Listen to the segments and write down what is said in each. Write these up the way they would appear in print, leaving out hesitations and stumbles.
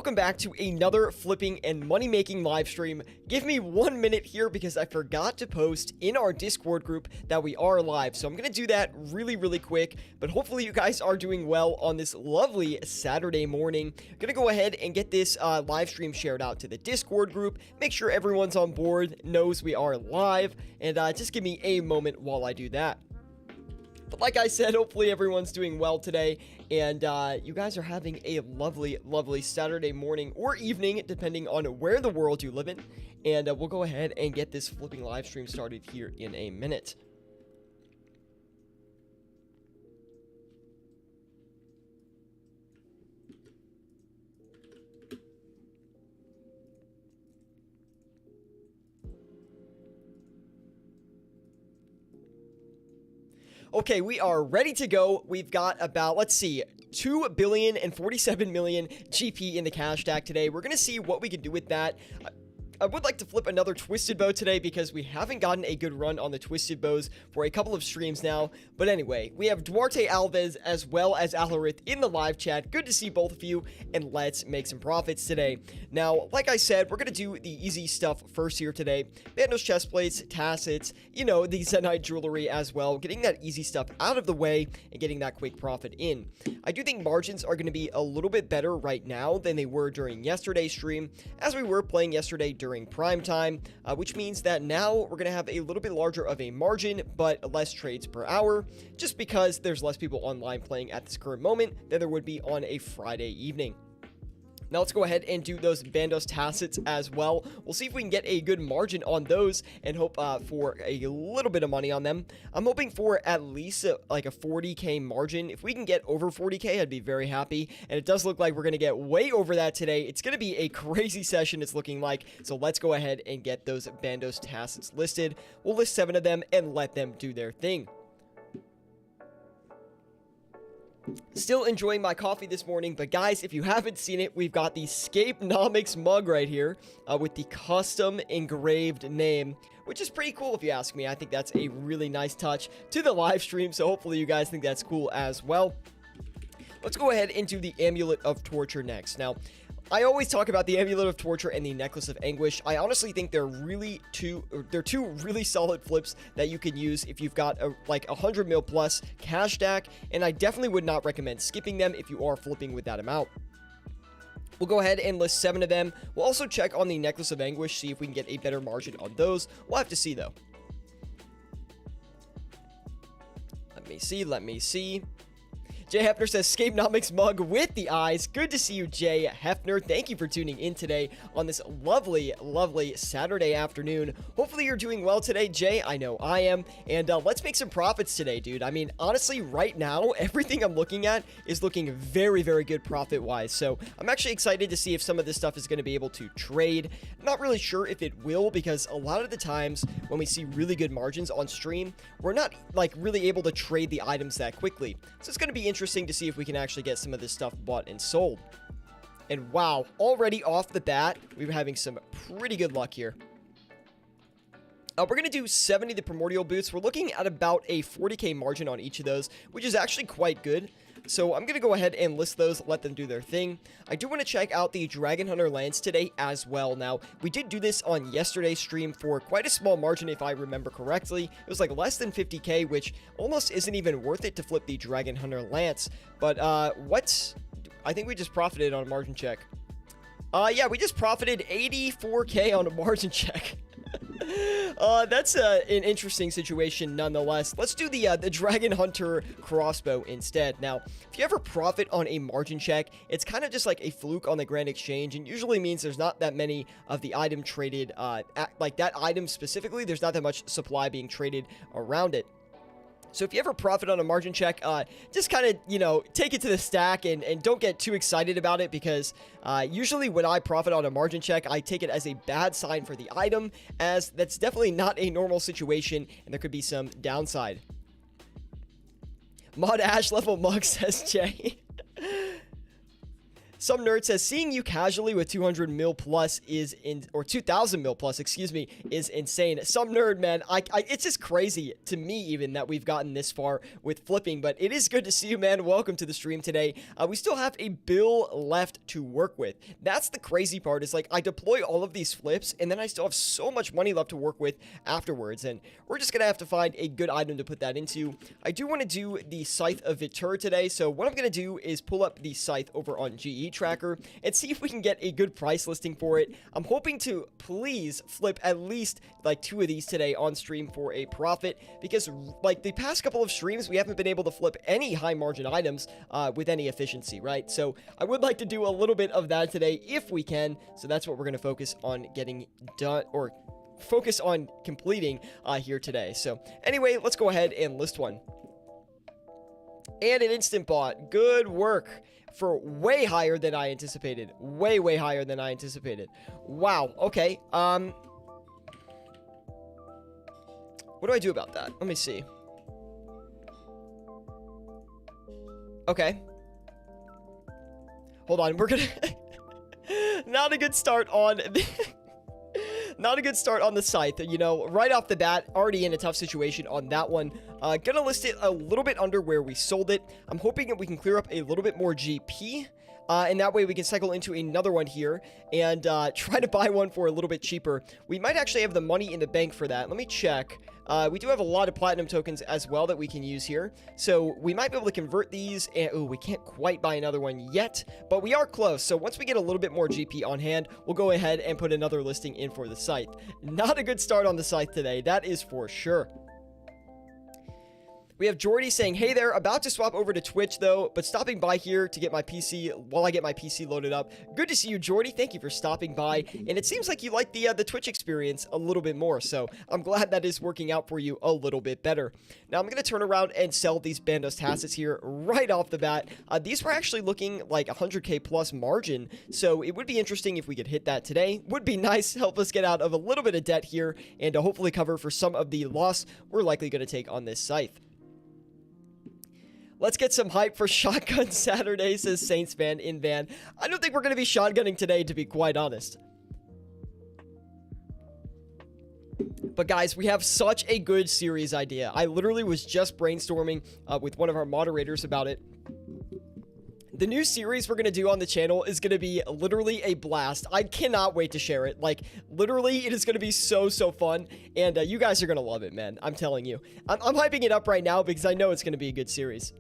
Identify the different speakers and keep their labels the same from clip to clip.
Speaker 1: Welcome back to another flipping and money-making live stream. Give me 1 minute here because I forgot to post in our Discord group that we are live. So I'm going to do that really quick, but hopefully you guys are doing well on this lovely Saturday morning. I'm going to go ahead and get this live stream shared out to the Discord group. Make sure everyone's on board, knows we are live, and just give me a moment while I do that. But like I said, hopefully everyone's doing well today, and you guys are having a lovely Saturday morning or evening, depending on where the world you live in. And we'll go ahead and get this flipping live stream started here in a minute. Okay, we are ready to go. We've got about, let's see, 2,047,000,000 GP in the cash stack today. We're going to see what we can do with that. I would like to flip another Twisted Bow today because we haven't gotten a good run on the Twisted Bows for a couple of streams now. But anyway, we have Duarte Alves as well as Alarith in the live chat. Good to see both of you, and let's make some profits today. Now, like I said, we're going to do the easy stuff first here today. Bandos chest plates, tassets, you know, the Zenite jewelry as well. Getting that easy stuff out of the way and getting that quick profit in. I do think margins are going to be a little bit better right now than they were during yesterday's stream, as we were playing yesterday during prime time, which means that now we're going to have a little bit larger of a margin, but less trades per hour, just because there's less people online playing at this current moment than there would be on a Friday evening. Now let's go ahead and do those Bandos tassets as well. We'll see if we can get a good margin on those and hope for a little bit of money on them. I'm hoping for at least like a 40k margin. If we can get over 40k, I'd be very happy. And it does look like we're going to get way over that today. It's going to be a crazy session, it's looking like. So let's go ahead and get those Bandos tassets listed. We'll list 7 of them and let them do their thing. Still enjoying my coffee this morning, but guys, if you haven't seen it, we've got the Scapenomics mug right here with the custom engraved name, which is pretty cool if you ask me. I think that's a really nice touch to the live stream, so hopefully you guys think that's cool as well. Let's go ahead and do the Amulet of Torture next. Now, I always talk about the Amulet of Torture and the Necklace of Anguish. I honestly think they're two really solid flips that you can use if you've got like 100 mil plus cash stack, and I definitely would not recommend skipping them if you are flipping with that amount. We'll go ahead and list 7 of them. We'll also check on the Necklace of Anguish, see if we can get a better margin on those. We'll have to see though. Let me see. Jay Hefner says, Scapenomics mug with the eyes. Good to see you, Jay Hefner. Thank you for tuning in today on this lovely Saturday afternoon. Hopefully you're doing well today, Jay. I know I am. And let's make some profits today, dude. I mean, honestly, right now, everything I'm looking at is looking very good profit-wise. So I'm actually excited to see if some of this stuff is going to be able to trade. I'm not really sure if it will, because a lot of the times when we see really good margins on stream, we're not like really able to trade the items that quickly. So it's going to be interesting to see if we can actually get some of this stuff bought and sold. And wow, already off the bat, we're having some pretty good luck here. We're going to do 70 the Primordial Boots. We're looking at about a 40k margin on each of those, which is actually quite good. So I'm going to go ahead and list those, let them do their thing. I do want to check out the Dragon Hunter Lance today as well. Now, we did do this on yesterday's stream for quite a small margin, if I remember correctly. It was like less than 50k, which almost isn't even worth it to flip the Dragon Hunter Lance. But I think we just profited on a margin check. Yeah, we just profited 84k on a margin check. That's an interesting situation nonetheless. Let's do the Dragon Hunter crossbow instead. Now, if you ever profit on a margin check, it's kind of just like a fluke on the Grand Exchange, and usually means there's not that many of the item traded, like that item specifically, there's not that much supply being traded around it. So if you ever profit on a margin check, just kind of, you know, take it to the stack and don't get too excited about it, because usually when I profit on a margin check, I take it as a bad sign for the item, as that's definitely not a normal situation and there could be some downside. Mod Ash level mug, says Jay. Some nerd says, seeing you casually with 200 mil plus or 2000 mil plus, excuse me, is insane. Some nerd, man, it's just crazy to me even that we've gotten this far with flipping, but it is good to see you, man. Welcome to the stream today. We still have a bill left to work with. That's the crazy part, is like I deploy all of these flips and then I still have so much money left to work with afterwards, and we're just gonna have to find a good item to put that into. I do want to do the Scythe of Vitur today, so what I'm gonna do is pull up the Scythe over on GE Tracker and see if we can get a good price listing for it. I'm hoping to please flip at least like 2 of these today on stream for a profit, because like the past couple of streams we haven't been able to flip any high margin items with any efficiency, right? So I would like to do a little bit of that today if we can, so that's what we're going to focus on getting done, or focus on completing here today. So anyway, let's go ahead and list one. And an instant bot. Good work. For way higher than I anticipated. Way higher than I anticipated. Wow. Okay. What do I do about that? Let me see. Okay. Hold on. We're gonna... Not a good start on... Not a good start on the Scythe, you know, right off the bat, already in a tough situation on that one. Gonna list it a little bit under where we sold it. I'm hoping that we can clear up a little bit more GP, and that way we can cycle into another one here and try to buy one for a little bit cheaper. We might actually have the money in the bank for that. Let me check. We do have a lot of platinum tokens as well that we can use here, so we might be able to convert these, and oh, we can't quite buy another one yet, but we are close. So once we get a little bit more GP on hand, we'll go ahead and put another listing in for the Scythe. Not a good start on the Scythe today, that is for sure. We have Jordy saying, hey there, about to swap over to Twitch though, but stopping by here to get my PC while I get my PC loaded up. Good to see you, Jordy. Thank you for stopping by. And it seems like you like the Twitch experience a little bit more, so I'm glad that is working out for you a little bit better. Now I'm going to turn around and sell these Bandos Tassets here right off the bat. These were actually looking like 100k plus margin, so it would be interesting if we could hit that today. Would be nice, help us get out of a little bit of debt here and hopefully cover for some of the loss we're likely going to take on this Scythe. Let's get some hype for Shotgun Saturday, says Saints fan in van. I don't think we're going to be shotgunning today, to be quite honest. But guys, we have such a good series idea. I literally was just brainstorming with one of our moderators about it. The new series we're going to do on the channel is going to be literally a blast. I cannot wait to share it. Like, literally, it is going to be so fun. And you guys are going to love it, man. I'm telling you. I'm hyping it up right now because I know it's going to be a good series.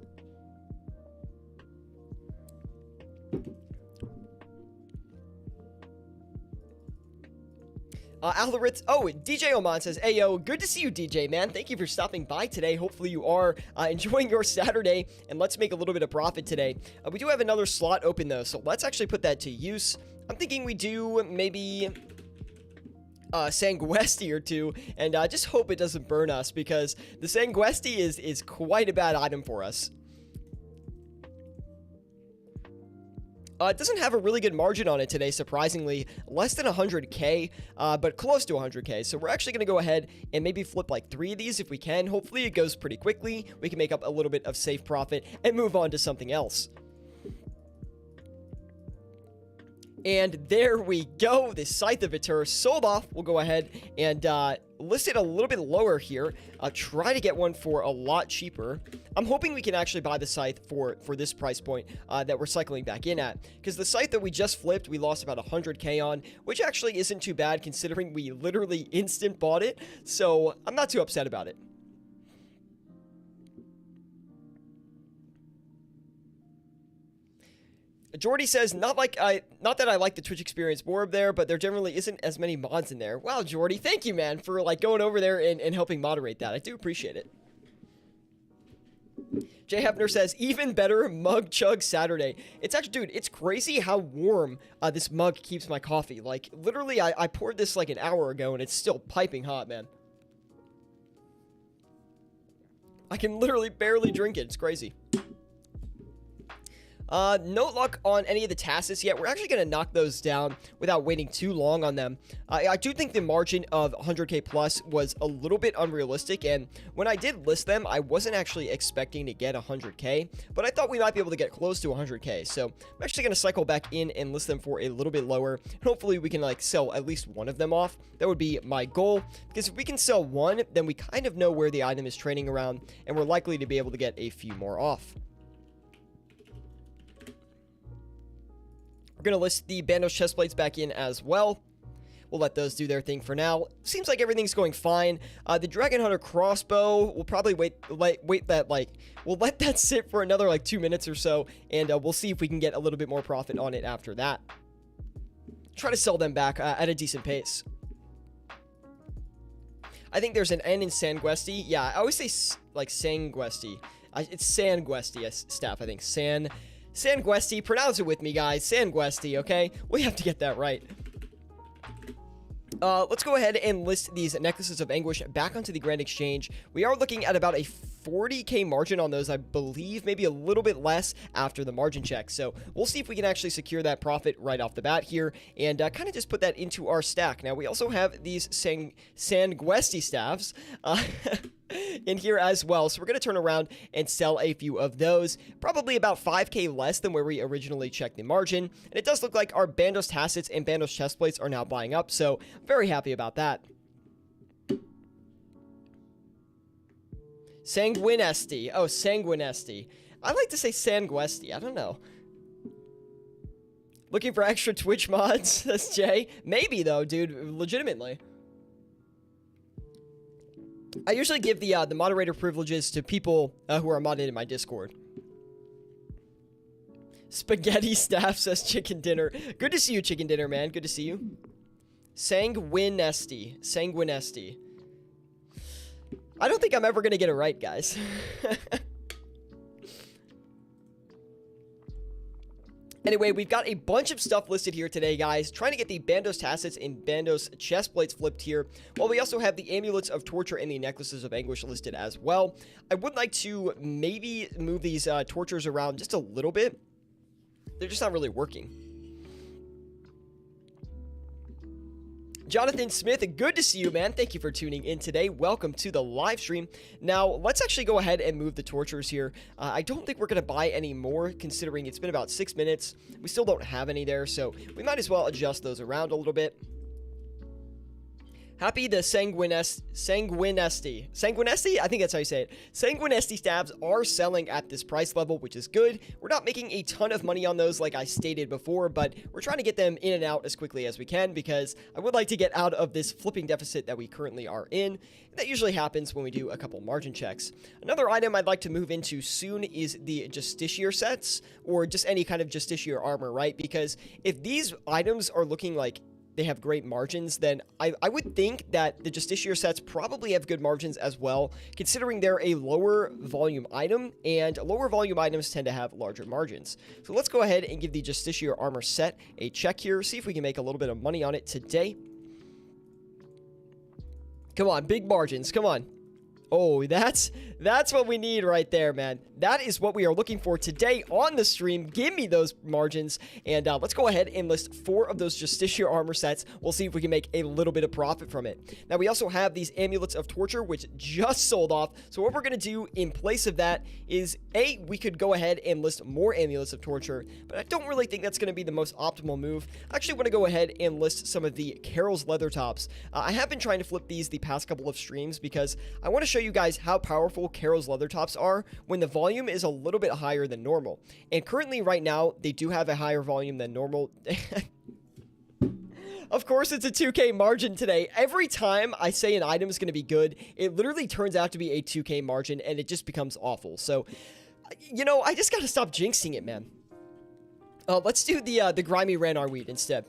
Speaker 1: Alderits, oh, DJ Oman says, hey, yo, good to see you, DJ, man. Thank you for stopping by today. Hopefully you are enjoying your Saturday, and let's make a little bit of profit today. We do have another slot open, though, so let's actually put that to use. I'm thinking we do maybe Sanguesti or two, and just hope it doesn't burn us, because the Sanguesti is quite a bad item for us. It doesn't have a really good margin on it today, surprisingly. Less than 100k, but close to 100k. So we're actually going to go ahead and maybe flip like 3 of these if we can. Hopefully it goes pretty quickly. We can make up a little bit of safe profit and move on to something else. And there we go. The Scythe of Vitur sold off. We'll go ahead and list it a little bit lower here. Try to get one for a lot cheaper. I'm hoping we can actually buy the Scythe for this price point that we're cycling back in at. Because the Scythe that we just flipped, we lost about 100k on, which actually isn't too bad considering we literally instant bought it. So I'm not too upset about it. Jordy says, not that I like the Twitch experience more up there, but there generally isn't as many mods in there. Wow, Jordy, thank you, man, for like going over there and helping moderate that. I do appreciate it. Jay Hefner says, even better mug chug Saturday. It's actually, dude, it's crazy how warm this mug keeps my coffee. Like, literally, I poured this like an hour ago, and it's still piping hot, man. I can literally barely drink it. It's crazy. No luck on any of the Tacitus yet. We're actually going to knock those down without waiting too long on them. I do think the margin of 100k plus was a little bit unrealistic, and when I did list them, I wasn't actually expecting to get 100k, but I thought we might be able to get close to 100k, so I'm actually going to cycle back in and list them for a little bit lower, and hopefully we can, like, sell at least one of them off. That would be my goal, because if we can sell one, then we kind of know where the item is trading around, and we're likely to be able to get a few more off. We're going to list the Bandos chest plates back in as well. We'll let those do their thing for now. Seems like everything's going fine. The Dragon Hunter crossbow, we'll probably wait that, like, we'll let that sit for another, like, 2 minutes or so, and we'll see if we can get a little bit more profit on it after that. Try to sell them back at a decent pace. I think there's an N in Sanguesti. Yeah, I always say, like, Sanguesti. It's Sanguesti staff, I think. Sanguesti, pronounce it with me, guys. Sanguesti, okay? We have to get that right. Let's go ahead and list these Necklaces of Anguish back onto the Grand Exchange. We are looking at about a 40k margin on those, I believe, maybe a little bit less after the margin check. So we'll see if we can actually secure that profit right off the bat here and kind of just put that into our stack. Now, we also have these Sanguesti staffs in here as well. So we're going to turn around and sell a few of those. Probably about 5k less than where we originally checked the margin. And it does look like our Bandos Tassets and Bandos chestplates are now buying up. So very happy about that. Sanguinesti. Oh, Sanguinesti. I like to say Sanguesti. I don't know. Looking for extra Twitch mods? That's Jay. Maybe, though, dude. Legitimately. I usually give the moderator privileges to people who are modded in my Discord. Spaghetti staff, says Chicken Dinner. Good to see you, Chicken Dinner, man. Good to see you. Sanguinesti. Sanguinesti. I don't think I'm ever going to get it right, guys. Anyway, we've got a bunch of stuff listed here today, guys. Trying to get the Bandos Tassets and Bandos chest plates flipped here. While we also have the Amulets of Torture and the Necklaces of Anguish listed as well. I would like to maybe move these tortures around just a little bit. They're just not really working. Jonathan Smith, good to see you, man. Thank you for tuning in today. Welcome to the live stream. Now, let's actually go ahead and move the tortures here. I don't think we're going to buy any more, considering it's been about 6 minutes. We still don't have any there, so we might as well adjust those around a little bit. Happy the Sanguinesti. Sanguinesti? I think that's how you say it. Sanguinesti stabs are selling at this price level, which is good. We're not making a ton of money on those like I stated before, but we're trying to get them in and out as quickly as we can because I would like to get out of this flipping deficit that we currently are in. That usually happens when we do a couple margin checks. Another item I'd like to move into soon is the Justiciar sets, or just any kind of Justiciar armor, right? Because if these items are looking like they have great margins, then I would think that the Justiciar sets probably have good margins as well, considering they're a lower volume item, and lower volume items tend to have larger margins. So let's go ahead and give the Justiciar armor set a check here, see if we can make a little bit of money on it today. Come on, big margins, come on. Oh, that's what we need right there, man. That is what we are looking for today on the stream. Give me those margins. And let's go ahead and list 4 of those Justiciar armor sets. We'll see if we can make a little bit of profit from it. Now, we also have these Amulets of Torture, which just sold off. So what we're going to do in place of that is, we could go ahead and list more Amulets of Torture. But I don't really think that's going to be the most optimal move. I actually want to go ahead and list some of the Carol's Leather Tops. I have been trying to flip these the past couple of streams because I want to show you guys how powerful Carol's Leather Tops are when the volume is a little bit higher than normal. And currently right now, they do have a higher volume than normal. Of course, it's a 2k margin today. Every time I say an item is going to be good, it literally turns out to be a 2k margin and it just becomes awful. So, you know, I just got to stop jinxing it, man. Let's do the Grimy Ranar Weed instead.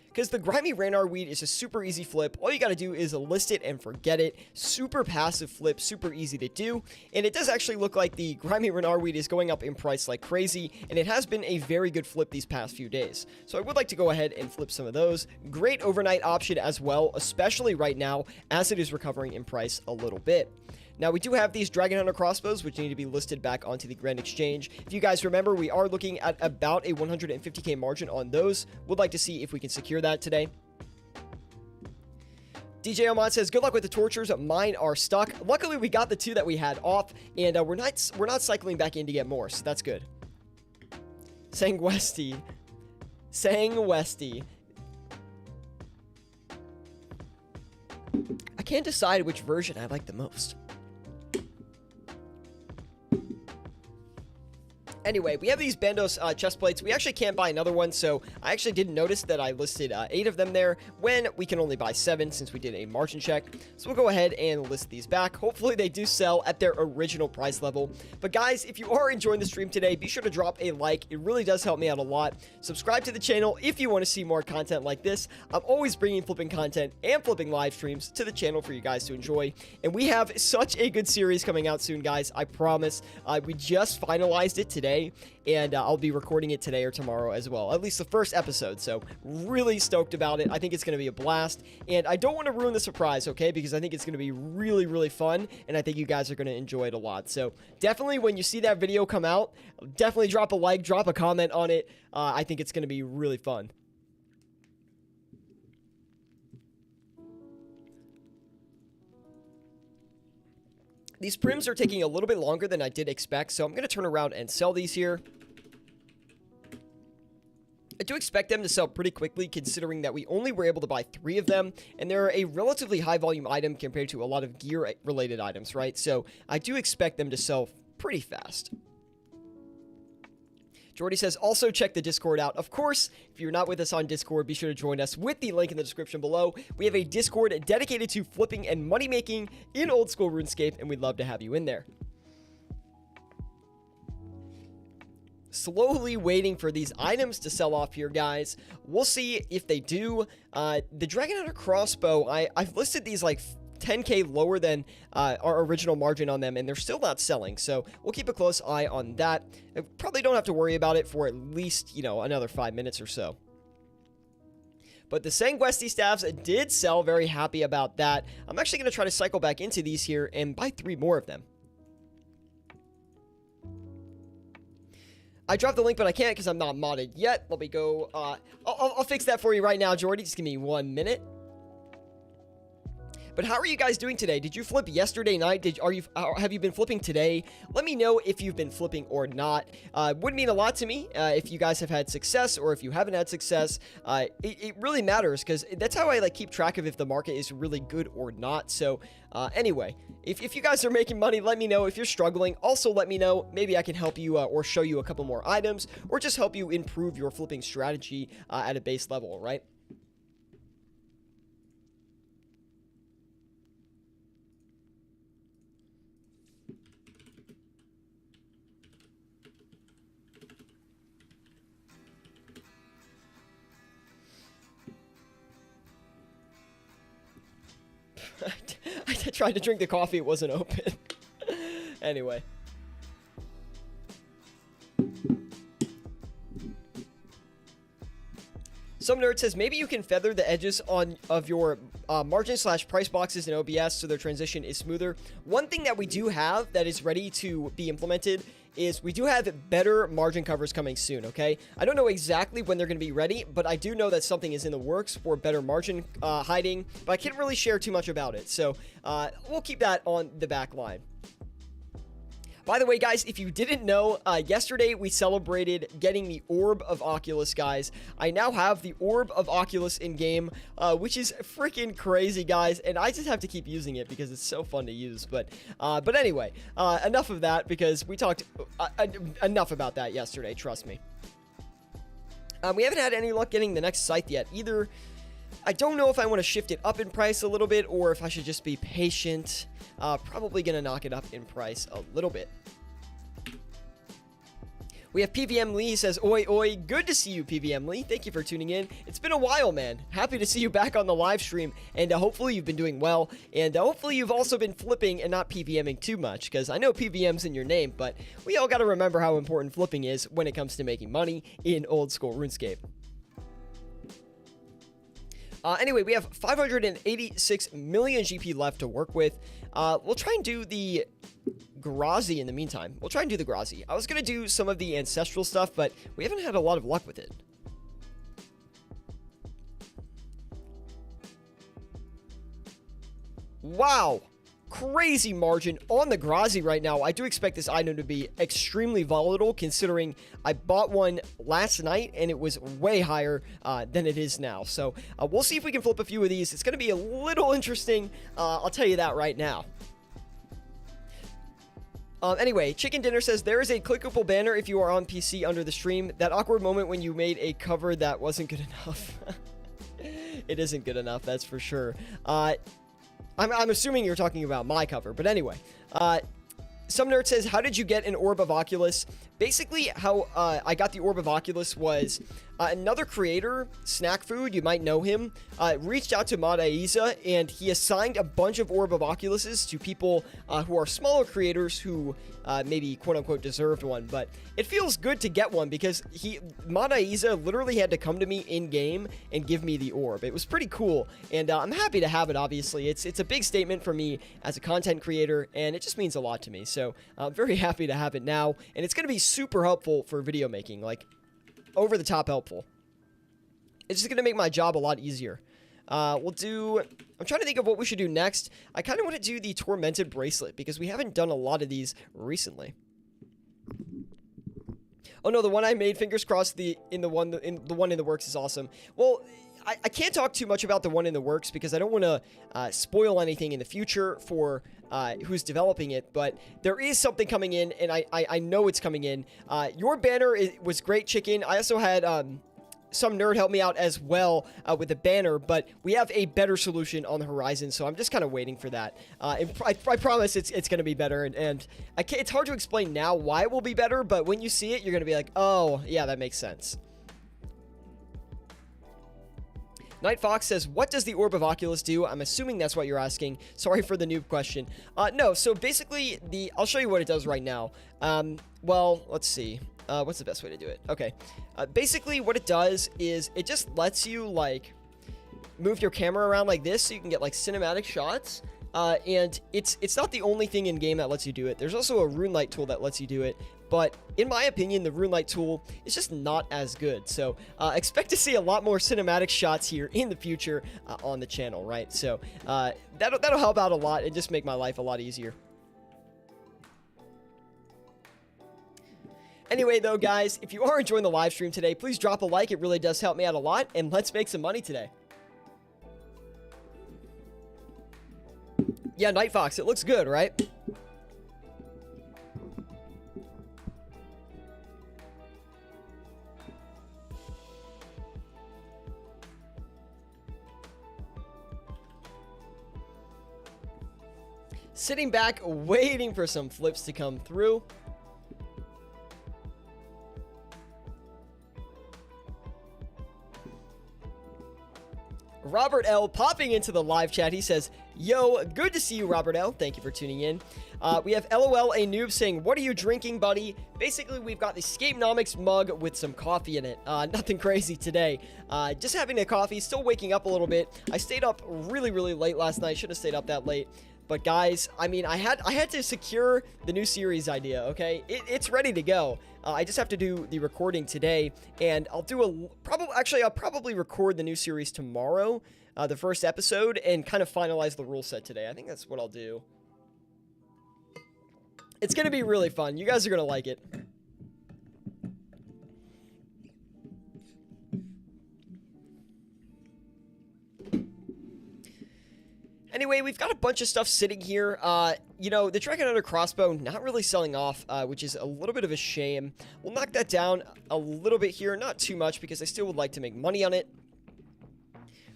Speaker 1: Because the Grimy Ranar Weed is a super easy flip. All you got to do is list it and forget it. Super passive flip, super easy to do. And it does actually look like the Grimy Ranar Weed is going up in price like crazy. And it has been a very good flip these past few days. So I would like to go ahead and flip some of those. Great overnight option as well, especially right now as it is recovering in price a little bit. Now, we do have these Dragon Hunter crossbows, which need to be listed back onto the Grand Exchange. If you guys remember, we are looking at about a 150k margin on those. Would like to see if we can secure that today. DJ Oman says, good luck with the tortures. Mine are stuck. Luckily, we got the 2 that we had off, and we're not cycling back in to get more, so that's good. Sang Westy. I can't decide which version I like the most. Anyway, we have these Bandos chest plates. We actually can't buy another one, so I actually didn't notice that I listed 8 of them there when we can only buy 7 since we did a margin check. So we'll go ahead and list these back. Hopefully they do sell at their original price level. But guys, if you are enjoying the stream today, be sure to drop a like. It really does help me out a lot. Subscribe to the channel if you want to see more content like this. I'm always bringing flipping content and flipping live streams to the channel for you guys to enjoy. And we have such a good series coming out soon, guys. I promise. We just finalized it today. And I'll be recording it today or tomorrow as well, at least the first episode. So really stoked about it. I think it's going to be a blast, and I don't want to ruin the surprise, okay, because I think it's going to be really, really fun, and I think you guys are going to enjoy it a lot. So definitely when you see that video come out, definitely drop a like, drop a comment on it. I think it's going to be really fun. These prims are taking a little bit longer than I did expect, so I'm going to turn around and sell these here. I do expect them to sell pretty quickly, considering that we only were able to buy 3 of them, and they're a relatively high volume item compared to a lot of gear related items, right? So I do expect them to sell pretty fast. Jordy says, also check the Discord out. Of course, if you're not with us on Discord, be sure to join us with the link in the description below. We have a Discord dedicated to flipping and money making in old school RuneScape, and we'd love to have you in there. Slowly waiting for these items to sell off here, guys. We'll see if they do. The Dragon Hunter crossbow, I've listed these like 10k lower than our original margin on them, and they're still not selling, so we'll keep a close eye on that. I probably don't have to worry about it for at least, you know, another 5 minutes or so. But the Sanguesti staffs did sell. Very happy about that. I'm actually going to try to cycle back into these here and buy 3 more of them. I dropped the link, but I can't because I'm not modded yet. Let me go. I'll fix that for you right now, Jordy. Just give me 1 minute. But how are you guys doing today? Did you flip yesterday night? Have you been flipping today? Let me know if you've been flipping or not. Would mean a lot to me if you guys have had success or if you haven't had success. It really matters because that's how I like keep track of if the market is really good or not. So anyway, if you guys are making money, let me know. If you're struggling, also let me know. Maybe I can help you or show you a couple more items or just help you improve your flipping strategy at a base level, right? I tried to drink the coffee, it wasn't open. Anyway. Some nerd says, maybe you can feather the edges of your margin/price boxes in OBS so their transition is smoother. One thing that we do have that is ready to be implemented is we do have better margin covers coming soon, okay? I don't know exactly when they're going to be ready, but I do know that something is in the works for better margin hiding, but I can't really share too much about it, so we'll keep that on the back line. By the way, guys, if you didn't know, yesterday we celebrated getting the Orb of Oculus, guys. I now have the Orb of Oculus in-game, which is freaking crazy, guys, and I just have to keep using it because it's so fun to use. But anyway, enough of that because we talked enough about that yesterday, trust me. We haven't had any luck getting the next Scythe yet either. I don't know if I want to shift it up in price a little bit or if I should just be patient. Probably going to knock it up in price a little bit. We have PVM Lee. He says, oi, oi. Good to see you, PVM Lee. Thank you for tuning in. It's been a while, man. Happy to see you back on the live stream. And hopefully you've been doing well. And hopefully you've also been flipping and not PVMing too much. Because I know PVM's in your name, but we all got to remember how important flipping is when it comes to making money in old school RuneScape. Anyway, we have 586 million GP left to work with. We'll try and do the Grazi in the meantime. We'll try and do the Grazi. I was going to do some of the ancestral stuff, but we haven't had a lot of luck with it. Wow. Crazy margin on the Grazi right now. I do expect this item to be extremely volatile, considering I bought one last night and it was way higher than it is now. So we'll see if we can flip a few of these. It's going to be a little interesting. I'll tell you that right now. Anyway, Chicken Dinner says, there is a clickable banner if you are on PC under the stream. That awkward moment when you made a cover that wasn't good enough. It isn't good enough, that's for sure. I'm assuming you're talking about my cover, but anyway. Some Nerd says, how did you get an Orb of Oculus? Basically, how I got the Orb of Oculus was another creator, Snack Food, you might know him, reached out to Madaiza, and he assigned a bunch of Orb of Oculuses to people who are smaller creators who maybe quote-unquote deserved one. But it feels good to get one because Madaiza literally had to come to me in-game and give me the orb. It was pretty cool, and I'm happy to have it, obviously. It's a big statement for me as a content creator, and it just means a lot to me. So I'm very happy to have it now, and it's going to be super helpful for video making, like over the top helpful. It's just going to make my job a lot easier. I'm trying to think of what we should do next. I kind of want to do the Tormented Bracelet because we haven't done a lot of these recently. Oh no, the one I made, fingers crossed, the one in the works is awesome. Well, I can't talk too much about the one in the works because I don't want to spoil anything in the future for who's developing it, but there is something coming in, and I know it's coming in. Your banner was great, Chicken. I also had Some Nerd help me out as well with the banner, but we have a better solution on the horizon, so I'm just kind of waiting for that. And I promise it's going to be better, and it's hard to explain now why it will be better, but when you see it, you're going to be like, oh, yeah, that makes sense. Night Fox says, what does the Orb of Oculus do? I'm assuming that's what you're asking. Sorry for the noob question. No, so basically, I'll show you what it does right now. Well, let's see. What's the best way to do it? Okay. Basically, what it does is it just lets you, like, move your camera around like this so you can get, like, cinematic shots. And it's not the only thing in game that lets you do it. There's also a rune light tool that lets you do it. But in my opinion, the rune light tool is just not as good. So expect to see a lot more cinematic shots here in the future on the channel, right? So that'll help out a lot and just make my life a lot easier. Anyway, though, guys, if you are enjoying the live stream today, please drop a like. It really does help me out a lot. And let's make some money today. Yeah, Night Fox, it looks good, right? Sitting back, waiting for some flips to come through. Robert L. popping into the live chat. He says, yo, good to see you, Robert L. Thank you for tuning in. We have LOL, a noob, saying, what are you drinking, buddy? Basically, we've got the Scapenomics mug with some coffee in it. Nothing crazy today. Just having a coffee, still waking up a little bit. I stayed up really, really late last night. Shouldn't have stayed up that late. But guys, I mean, I had to secure the new series idea, okay? It's ready to go. I just have to do the recording today, and I'll probably record the new series tomorrow, the first episode, and kind of finalize the rule set today. I think that's what I'll do. It's going to be really fun. You guys are going to like it. Anyway, we've got a bunch of stuff sitting here. You know, the Dragon Hunter crossbow not really selling off, which is a little bit of a shame. We'll knock that down a little bit here, not too much, because I still would like to make money on it.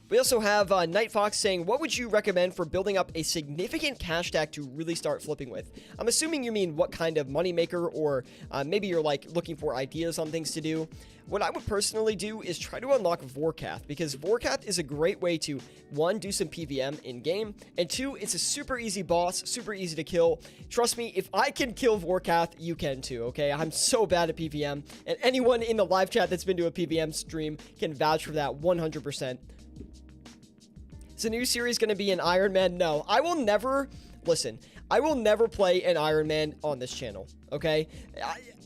Speaker 1: We also have Night Fox saying, what would you recommend for building up a significant cash stack to really start flipping with? I'm assuming you mean what kind of moneymaker, or maybe you're like looking for ideas on things to do. What I would personally do is try to unlock Vorkath, because Vorkath is a great way to, one, do some PVM in-game, and two, it's a super easy boss, super easy to kill. Trust me, if I can kill Vorkath, you can too, okay? I'm so bad at PVM, and anyone in the live chat that's been to a PVM stream can vouch for that 100%. Is the new series going to be an Iron Man? No, I will never, listen, I will never play an Iron Man on this channel, okay?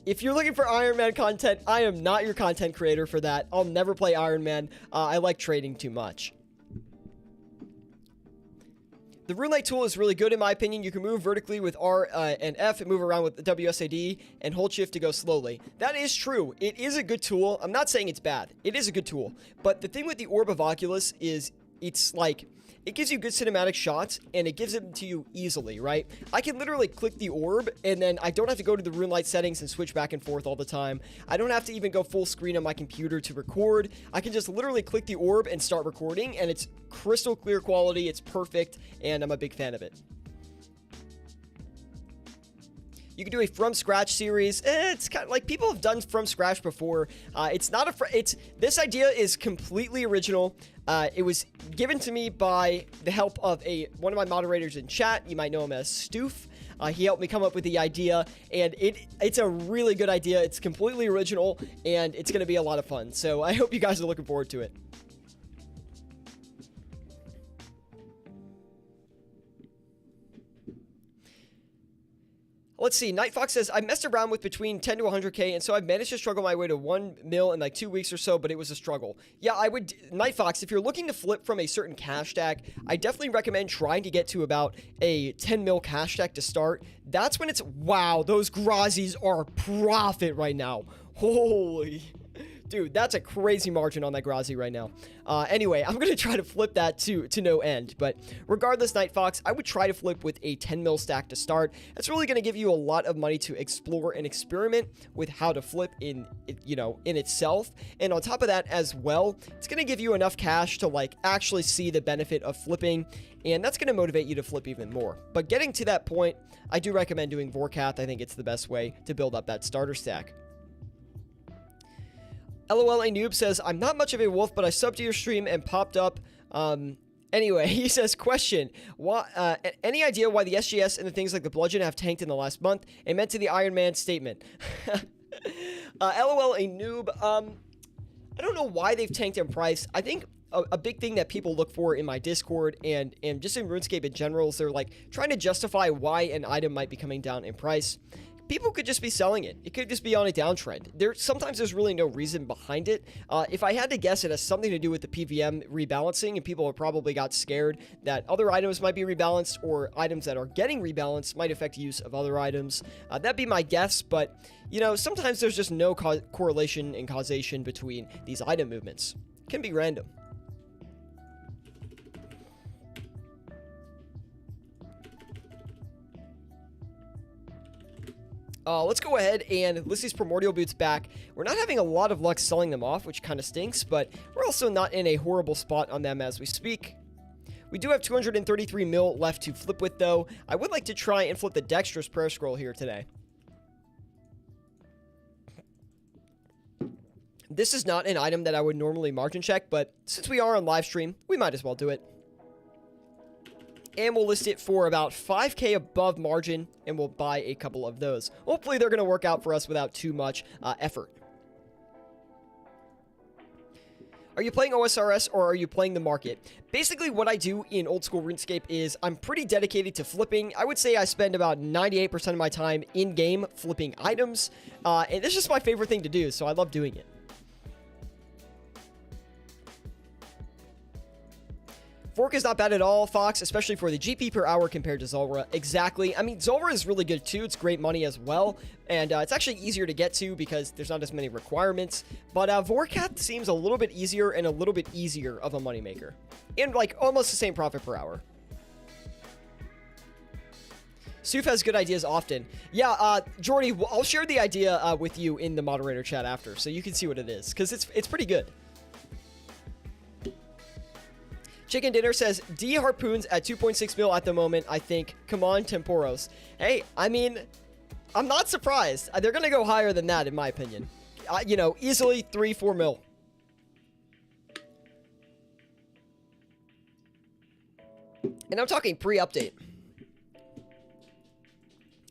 Speaker 1: If you're looking for Iron Man content, I am not your content creator for that. I'll never play Iron Man. I like trading too much. The Rune Light tool is really good in my opinion. You can move vertically with R and F and move around with the WSAD and hold shift to go slowly. That is true. It is a good tool. I'm not saying it's bad. It is a good tool. But the thing with the Orb of Oculus is it's like, it gives you good cinematic shots and it gives them to you easily, right? I can literally click the orb and then I don't have to go to the Rune Light settings and switch back and forth all the time. I don't have to even go full screen on my computer to record. I can just literally click the orb and start recording, and it's crystal clear quality. It's perfect, and I'm a big fan of it. You can do a from scratch series. It's kind of like people have done from scratch before. It's not this idea is completely original. It was given to me by the help of one of my moderators in chat. You might know him as Stoof. He helped me come up with the idea, and it's a really good idea. It's completely original, and it's going to be a lot of fun. So I hope you guys are looking forward to it. Let's see. Night Fox says, I messed around with between 10 to 100K, and so I've managed to struggle my way to 1 mil in like 2 weeks or so, but it was a struggle. Yeah, I would... Night Fox, if you're looking to flip from a certain cash stack, I definitely recommend trying to get to about a 10 mil cash stack to start. That's when it's... Wow, those Grazis are profit right now. Holy... Dude, that's a crazy margin on that Grazi right now. Anyway, I'm going to try to flip that to no end. But regardless, Night Fox, I would try to flip with a 10 mil stack to start. That's really going to give you a lot of money to explore and experiment with how to flip in itself. And on top of that as well, it's going to give you enough cash to like actually see the benefit of flipping. And that's going to motivate you to flip even more. But getting to that point, I do recommend doing Vorkath. I think it's the best way to build up that starter stack. LOL A Noob says, I'm not much of a wolf, but I subbed to your stream and popped up. Anyway, he says, question. Any idea why the SGS and the things like the Bludgeon have tanked in the last month? And meant to the Iron Man statement. LOL A Noob. I don't know why they've tanked in price. I think a big thing that people look for in my Discord and just in RuneScape in general is they're like trying to justify why an item might be coming down in price. People could just be selling it. It could just be on a downtrend. Sometimes there's really no reason behind it. If I had to guess, it has something to do with the PVM rebalancing, and people have probably got scared that other items might be rebalanced, or items that are getting rebalanced might affect use of other items. That'd be my guess, but, you know, sometimes there's just no correlation and causation between these item movements. It can be random. Let's go ahead and list these Primordial Boots back. We're not having a lot of luck selling them off, which kind of stinks, but we're also not in a horrible spot on them as we speak. We do have 233 mil left to flip with, though. I would like to try and flip the Dexterous Prayer Scroll here today. This is not an item that I would normally margin check, but since we are on live stream, we might as well do it. And we'll list it for about 5K above margin, and we'll buy a couple of those. Hopefully, they're going to work out for us without too much effort. Are you playing OSRS or are you playing the market? Basically, what I do in old school RuneScape is I'm pretty dedicated to flipping. I would say I spend about 98% of my time in-game flipping items, and it's just my favorite thing to do, so I love doing it. Fork is not bad at all, Fox, especially for the GP per hour compared to Zulrah. Exactly. I mean, Zulrah is really good too. It's great money as well. And it's actually easier to get to because there's not as many requirements. But Vorkath seems a little bit easier and a little bit easier of a moneymaker. And like almost the same profit per hour. Suf has good ideas often. Yeah, Jordy, I'll share the idea with you in the moderator chat after so you can see what it is. Because it's pretty good. Chicken Dinner says, D Harpoons at 2.6 mil at the moment, I think. Come on, Temporos. Hey, I mean, I'm not surprised. They're going to go higher than that, in my opinion. You know, easily 3-4 mil. And I'm talking pre-update.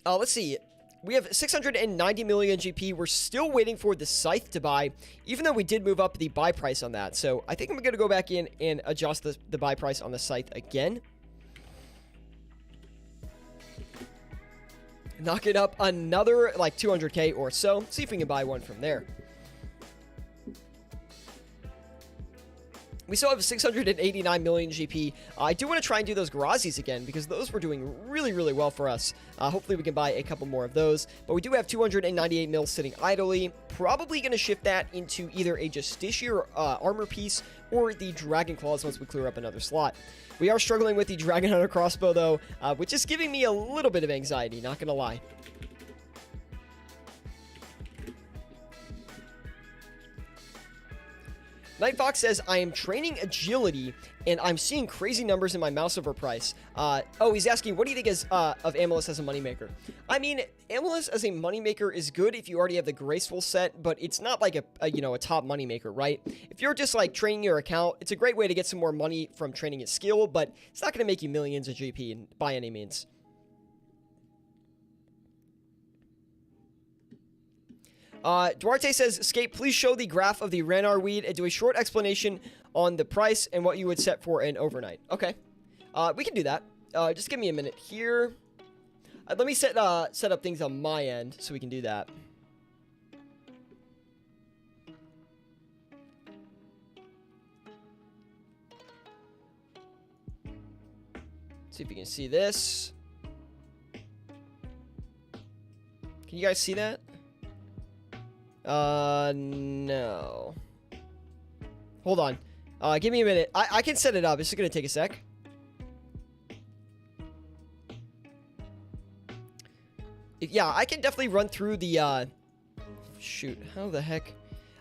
Speaker 1: Let's see. We have 690 million GP. We're still waiting for the Scythe to buy, even though we did move up the buy price on that. So I think I'm going to go back in and adjust the buy price on the Scythe again. Knock it up another like 200k or so. See if we can buy one from there. We still have 689 million GP. I do want to try and do those Grazis again because those were doing really, really well for us. Hopefully we can buy a couple more of those. But we do have 298 mil sitting idly. Probably going to shift that into either a Justiciar armor piece or the Dragon Claws once we clear up another slot. We are struggling with the Dragon Hunter crossbow though, which is giving me a little bit of anxiety, not going to lie. Night Fox says, I am training agility, and I'm seeing crazy numbers in my mouse over price. Oh, he's asking, what do you think of Amulet as a moneymaker? I mean, Amulet as a moneymaker is good if you already have the graceful set, but it's not like a top moneymaker, right? If you're just like training your account, it's a great way to get some more money from training its skill, but it's not going to make you millions of GP by any means. Duarte says, Escape, please show the graph of the Ranar weed and do a short explanation on the price and what you would set for an overnight. Okay. We can do that. Just give me a minute here. Let me set up things on my end so we can do that. See if you can see this. Can you guys see that? No. Hold on. Give me a minute. I can set it up. It's just gonna take a sec. Yeah, I can definitely run through the, shoot, how the heck?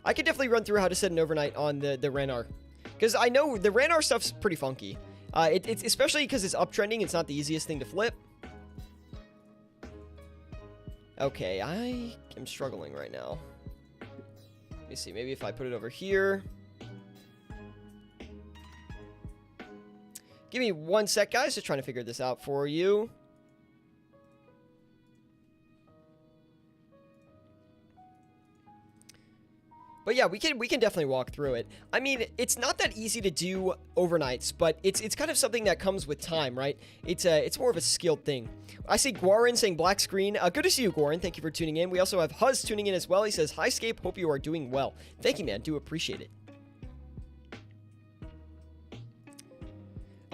Speaker 1: I can definitely run through how to set an overnight on the Ranar. Because I know the Ranar stuff's pretty funky. It's especially because it's uptrending, it's not the easiest thing to flip. Okay, I am struggling right now. Let me see, maybe if I put it over here. Give me one sec, guys. Just trying to figure this out for you. But yeah, we can definitely walk through it. I mean, it's not that easy to do overnights, but it's kind of something that comes with time, right? It's more of a skilled thing. I see Guarin saying black screen. Good to see you, Guarin. Thank you for tuning in. We also have Huz tuning in as well. He says, hi, Scape. Hope you are doing well. Thank you, man. Do appreciate it.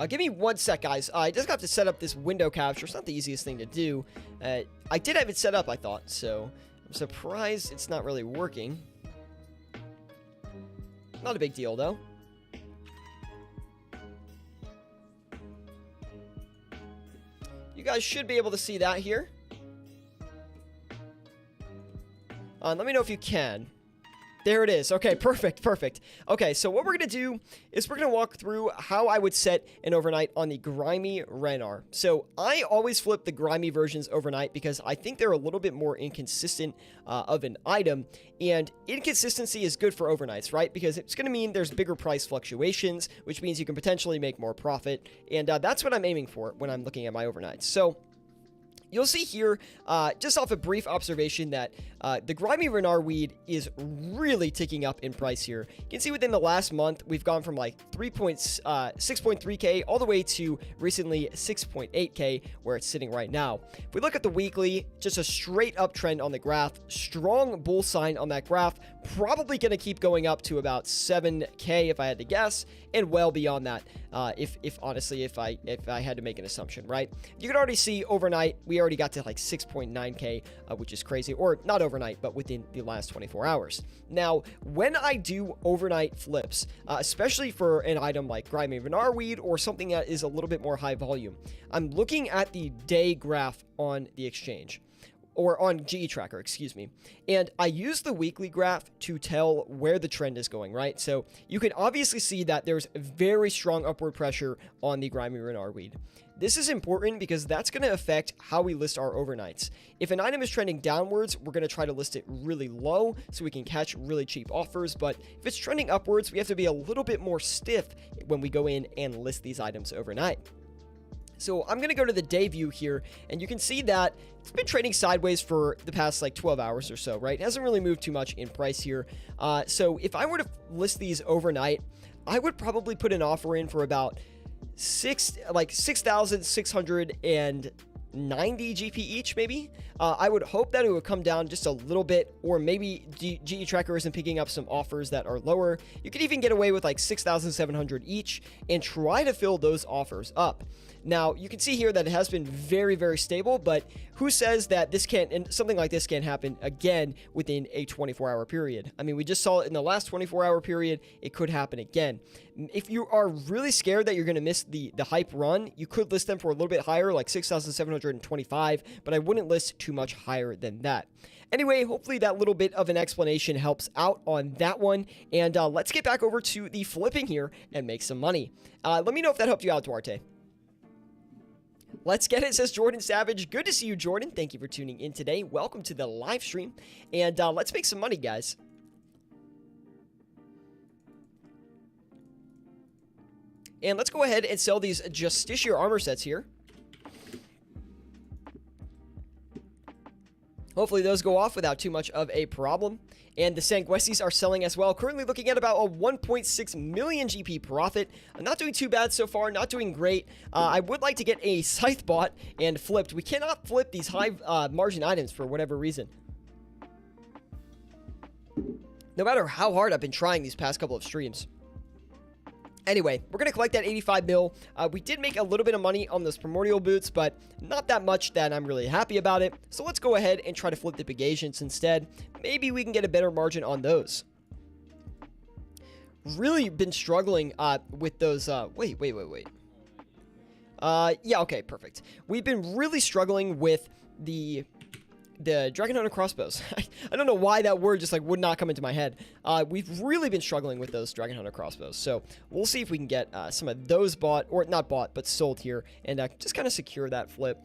Speaker 1: Give me one sec, guys. I just have to set up this window capture. It's not the easiest thing to do. I did have it set up, I thought, so I'm surprised it's not really working. Not a big deal, though. You guys should be able to see that here. Let me know if you can. There it is. Okay, perfect, perfect. Okay, so what we're going to do is we're going to walk through how I would set an overnight on the Grimy Ranar. So I always flip the Grimy versions overnight because I think they're a little bit more inconsistent of an item. And inconsistency is good for overnights, right? Because it's going to mean there's bigger price fluctuations, which means you can potentially make more profit. And that's what I'm aiming for when I'm looking at my overnights. So you'll see here, just off a brief observation, that the Grimy Ranar weed is really ticking up in price here. You can see within the last month, we've gone from like 6.3k all the way to recently 6.8k, where it's sitting right now. If we look at the weekly, just a straight uptrend on the graph, strong bull sign on that graph, probably going to keep going up to about 7k if I had to guess, and well beyond that, if honestly, if I had to make an assumption, right? You can already see overnight, we already got to like 6.9k, which is crazy, or not overnight, but within the last 24 hours. Now, when I do overnight flips, especially for an item like Grimy Ranar weed or something that is a little bit more high volume, I'm looking at the day graph on the exchange, or on GE Tracker, excuse me. And I use the weekly graph to tell where the trend is going, right? So you can obviously see that there's very strong upward pressure on the Grimy Ranar weed. This is important because that's going to affect how we list our overnights. If an item is trending downwards, we're going to try to list it really low so we can catch really cheap offers. But if it's trending upwards, we have to be a little bit more stiff when we go in and list these items overnight. So I'm going to go to the day view here, and you can see that it's been trading sideways for the past like 12 hours or so, right? It hasn't really moved too much in price here. So if I were to list these overnight, I would probably put an offer in for about 6,690 GP each, maybe. I would hope that it would come down just a little bit, or maybe GE Tracker isn't picking up some offers that are lower. You could even get away with like 6,700 each and try to fill those offers up. Now, you can see here that it has been very, very stable, but who says that this can't, and something like this can't happen again within a 24-hour period? I mean, we just saw it in the last 24-hour period. It could happen again. If you are really scared that you're going to miss the hype run, you could list them for a little bit higher, like 6,725, but I wouldn't list too much higher than that. Anyway, hopefully that little bit of an explanation helps out on that one, and let's get back over to the flipping here and make some money. Let me know if that helped you out, Duarte. Let's get it, says Jordan Savage. Good to see you, Jordan. Thank you for tuning in today. Welcome to the live stream. And let's make some money, guys. And let's go ahead and sell these Justiciar armor sets here. Hopefully those go off without too much of a problem. And the Sanguessis are selling as well. Currently looking at about a 1.6 million GP profit. Not doing too bad so far. Not doing great. I would like to get a Scythe bought and flipped. We cannot flip these high margin items for whatever reason. No matter how hard I've been trying these past couple of streams. Anyway, we're going to collect that 85 mil. We did make a little bit of money on those primordial boots, but not that much that I'm really happy about it. So let's go ahead and try to flip the big Agents instead. Maybe we can get a better margin on those. Really been struggling with those. Wait. Yeah, okay, perfect. We've been really struggling with the Dragon Hunter crossbows. I don't know why that word just like would not come into my head. We've really been struggling with those Dragon Hunter crossbows. So we'll see if we can get some of those bought, or not bought, but sold here, and just kind of secure that flip.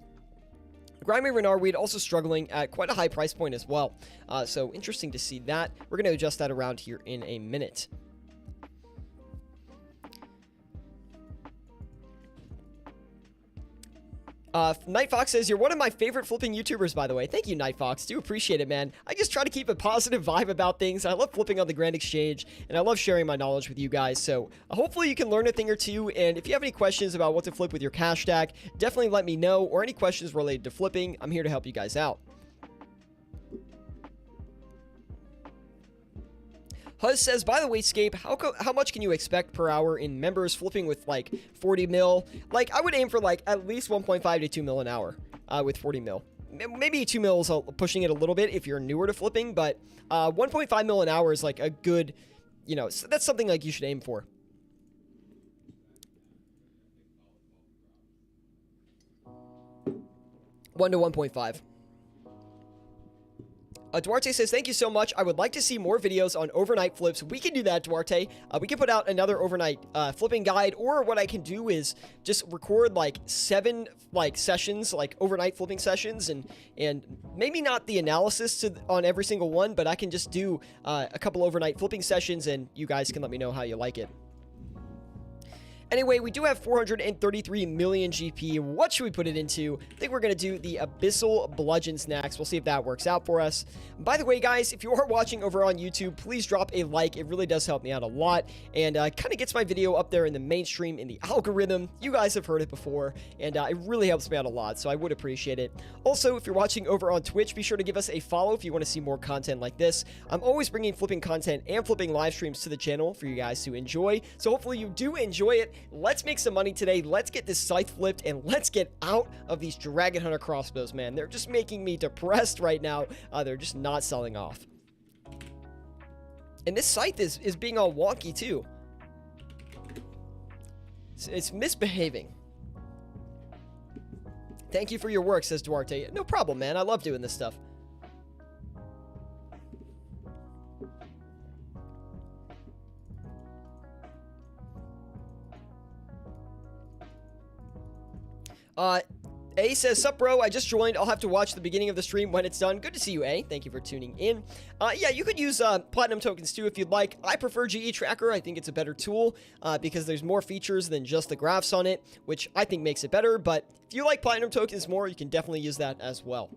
Speaker 1: Grimy Renarweed also struggling at quite a high price point as well. So interesting to see that. We're going to adjust that around here in a minute. Night Fox says, you're one of my favorite flipping YouTubers, by the way. Thank you, Night Fox. Do appreciate it, man. I just try to keep a positive vibe about things. I love flipping on the Grand Exchange, and I love sharing my knowledge with you guys. So hopefully you can learn a thing or two. And if you have any questions about what to flip with your cash stack, definitely let me know. Or any questions related to flipping, I'm here to help you guys out. Huz says, by the way, Scape, how much can you expect per hour in members flipping with like 40 mil? Like, I would aim for like at least 1.5 to 2 mil an hour with 40 mil. Maybe 2 mils, pushing it a little bit if you're newer to flipping, but 1.5 mil an hour is like a good, you know, that's something like you should aim for. One to 1.5. Duarte says, thank you so much. I would like to see more videos on overnight flips. We can do that, Duarte. We can put out another overnight flipping guide, or what I can do is just record like 7 sessions, like overnight flipping sessions, and maybe not the analysis on every single one, but I can just do a couple overnight flipping sessions, and you guys can let me know how you like it. Anyway, we do have 433 million GP. What should we put it into? I think we're going to do the Abyssal Bludgeons next. We'll see if that works out for us. By the way, guys, if you are watching over on YouTube, please drop a like. It really does help me out a lot, and kind of gets my video up there in the mainstream, in the algorithm. You guys have heard it before, and it really helps me out a lot, so I would appreciate it. Also, if you're watching over on Twitch, be sure to give us a follow if you want to see more content like this. I'm always bringing flipping content and flipping live streams to the channel for you guys to enjoy, so hopefully you do enjoy it. Let's make some money today. Let's get this Scythe flipped, and let's get out of these Dragon Hunter crossbows, man. They're just making me depressed right now. They're just not selling off. And this Scythe is being all wonky, too. It's misbehaving. Thank you for your work, says Duarte. No problem, man. I love doing this stuff. A says, sup bro, I just joined. I'll have to watch the beginning of the stream when it's done. Good to see you, A. Thank you for tuning in. Yeah, you could use platinum tokens too if you'd like. I prefer GE Tracker. I think it's a better tool because there's more features than just the graphs on it, which I think makes it better. But if you like platinum tokens more, you can definitely use that as well.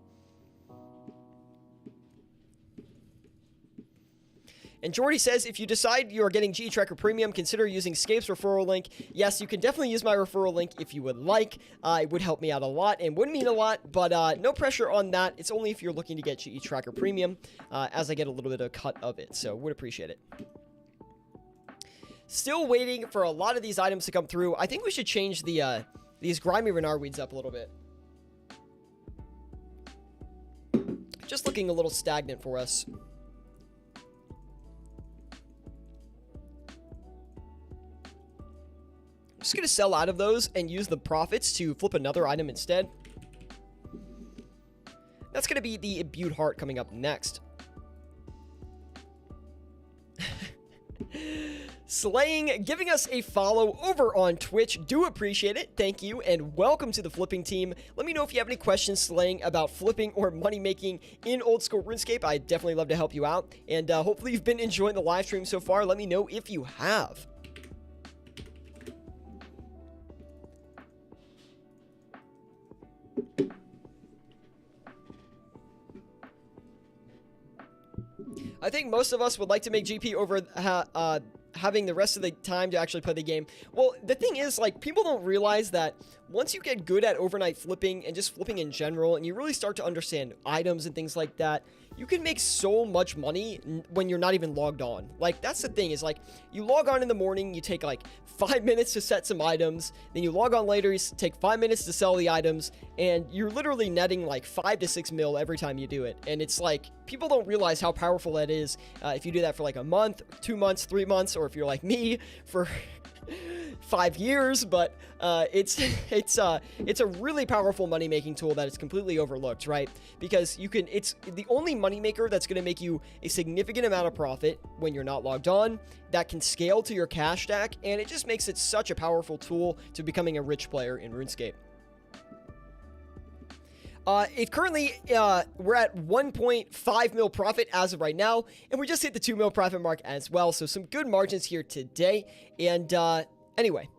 Speaker 1: And Jordy says, if you decide you are getting GE Tracker Premium, consider using Scape's referral link. Yes, you can definitely use my referral link if you would like. It would help me out a lot and would mean a lot, but no pressure on that. It's only if you're looking to get GE Tracker Premium, as I get a little bit of a cut of it, so would appreciate it. Still waiting for a lot of these items to come through. I think we should change the these grimy Renardweeds up a little bit. Just looking a little stagnant for us. I'm just going to sell out of those and use the profits to flip another item instead. That's going to be the Imbued Heart coming up next. Slaying, giving us a follow over on Twitch. Do appreciate it. Thank you, and welcome to the flipping team. Let me know if you have any questions, Slaying, about flipping or money making in old school RuneScape. I'd definitely love to help you out, and hopefully you've been enjoying the live stream so far. Let me know if you have. I think most of us would like to make GP over having the rest of the time to actually play the game. Well, the thing is, like, people don't realize that once you get good at overnight flipping and just flipping in general, and you really start to understand items and things like that, you can make so much money when you're not even logged on. Like, that's the thing, is like, you log on in the morning, you take like 5 minutes to set some items, then you log on later, you take 5 minutes to sell the items, and you're literally netting like 5 to 6 mil every time you do it. And it's like, people don't realize how powerful that is if you do that for like a month, 2 months, 3 months, or if you're like me for 5 years. But it's a really powerful money making tool that is completely overlooked, right? Because you can, it's the only money maker that's going to make you a significant amount of profit when you're not logged on, that can scale to your cash stack, and it just makes it such a powerful tool to becoming a rich player in RuneScape. It currently, we're at 1.5 mil profit as of right now, and we just hit the 2 mil profit mark as well, so some good margins here today. And anyway,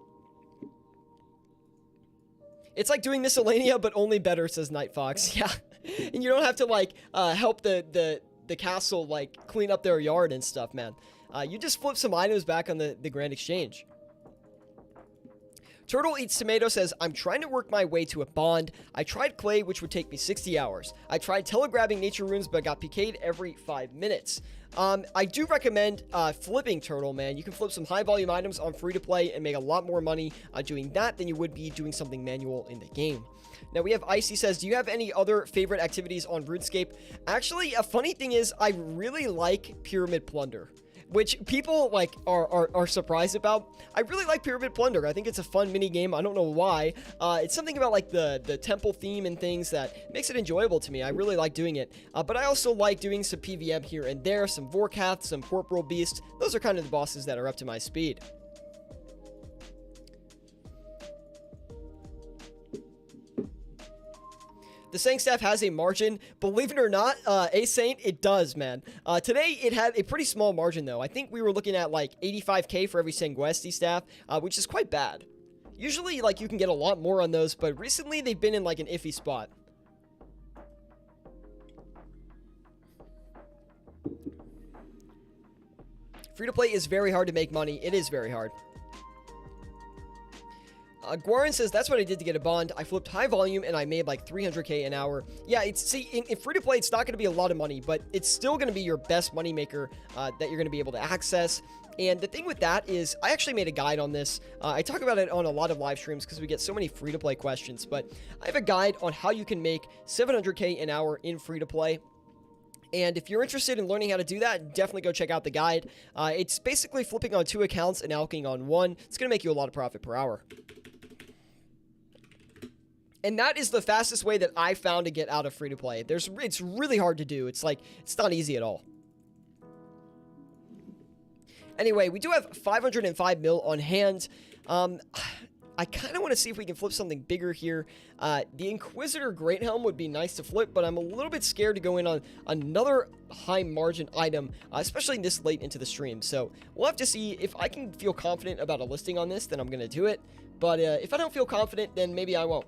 Speaker 1: it's like doing Miscellanea, but only better, says Night Fox. Yeah, and you don't have to like help the castle like clean up their yard and stuff, man. You just flip some items back on the Grand Exchange. Turtle Eats Tomato says, I'm trying to work my way to a bond. I tried clay, which would take me 60 hours. I tried telegrabbing nature runes, but got PK'd every 5 minutes. I do recommend flipping, Turtle, man. You can flip some high volume items on free to play and make a lot more money doing that than you would be doing something manual in the game. Now we have Icy says, do you have any other favorite activities on RuneScape? Actually, a funny thing is I really like Pyramid Plunder, which people like are surprised about. I really like Pyramid Plunder. I think it's a fun mini game. I don't know why. It's something about like the temple theme and things that makes it enjoyable to me. I really like doing it. But I also like doing some PVM here and there, some Vorkath, some Corporal Beast. Those are kind of the bosses that are up to my speed. The Sang Staff has a margin. Believe it or not, A Saint, it does, man. Today, it had a pretty small margin, though. I think we were looking at, like, 85k for every Sanguesti staff, which is quite bad. Usually, like, you can get a lot more on those, but recently, they've been in, like, an iffy spot. Free-to-play is very hard to make money. It is very hard. Guarin says, that's what I did to get a bond. I flipped high volume and I made like 300k an hour. Yeah, in free-to-play, it's not going to be a lot of money, but it's still going to be your best money maker that you're going to be able to access. And the thing with that is, I actually made a guide on this. I talk about it on a lot of live streams because we get so many free-to-play questions, but I have a guide on how you can make 700k an hour in free-to-play. And if you're interested in learning how to do that, definitely go check out the guide. It's basically flipping on 2 accounts and alching on 1. It's going to make you a lot of profit per hour. And that is the fastest way that I found to get out of free-to-play. It's really hard to do. It's like, it's not easy at all. Anyway, we do have 505 mil on hand. I kind of want to see if we can flip something bigger here. The Inquisitor Great Helm would be nice to flip, but I'm a little bit scared to go in on another high margin item, especially this late into the stream. So we'll have to see. If I can feel confident about a listing on this, then I'm going to do it. But if I don't feel confident, then maybe I won't.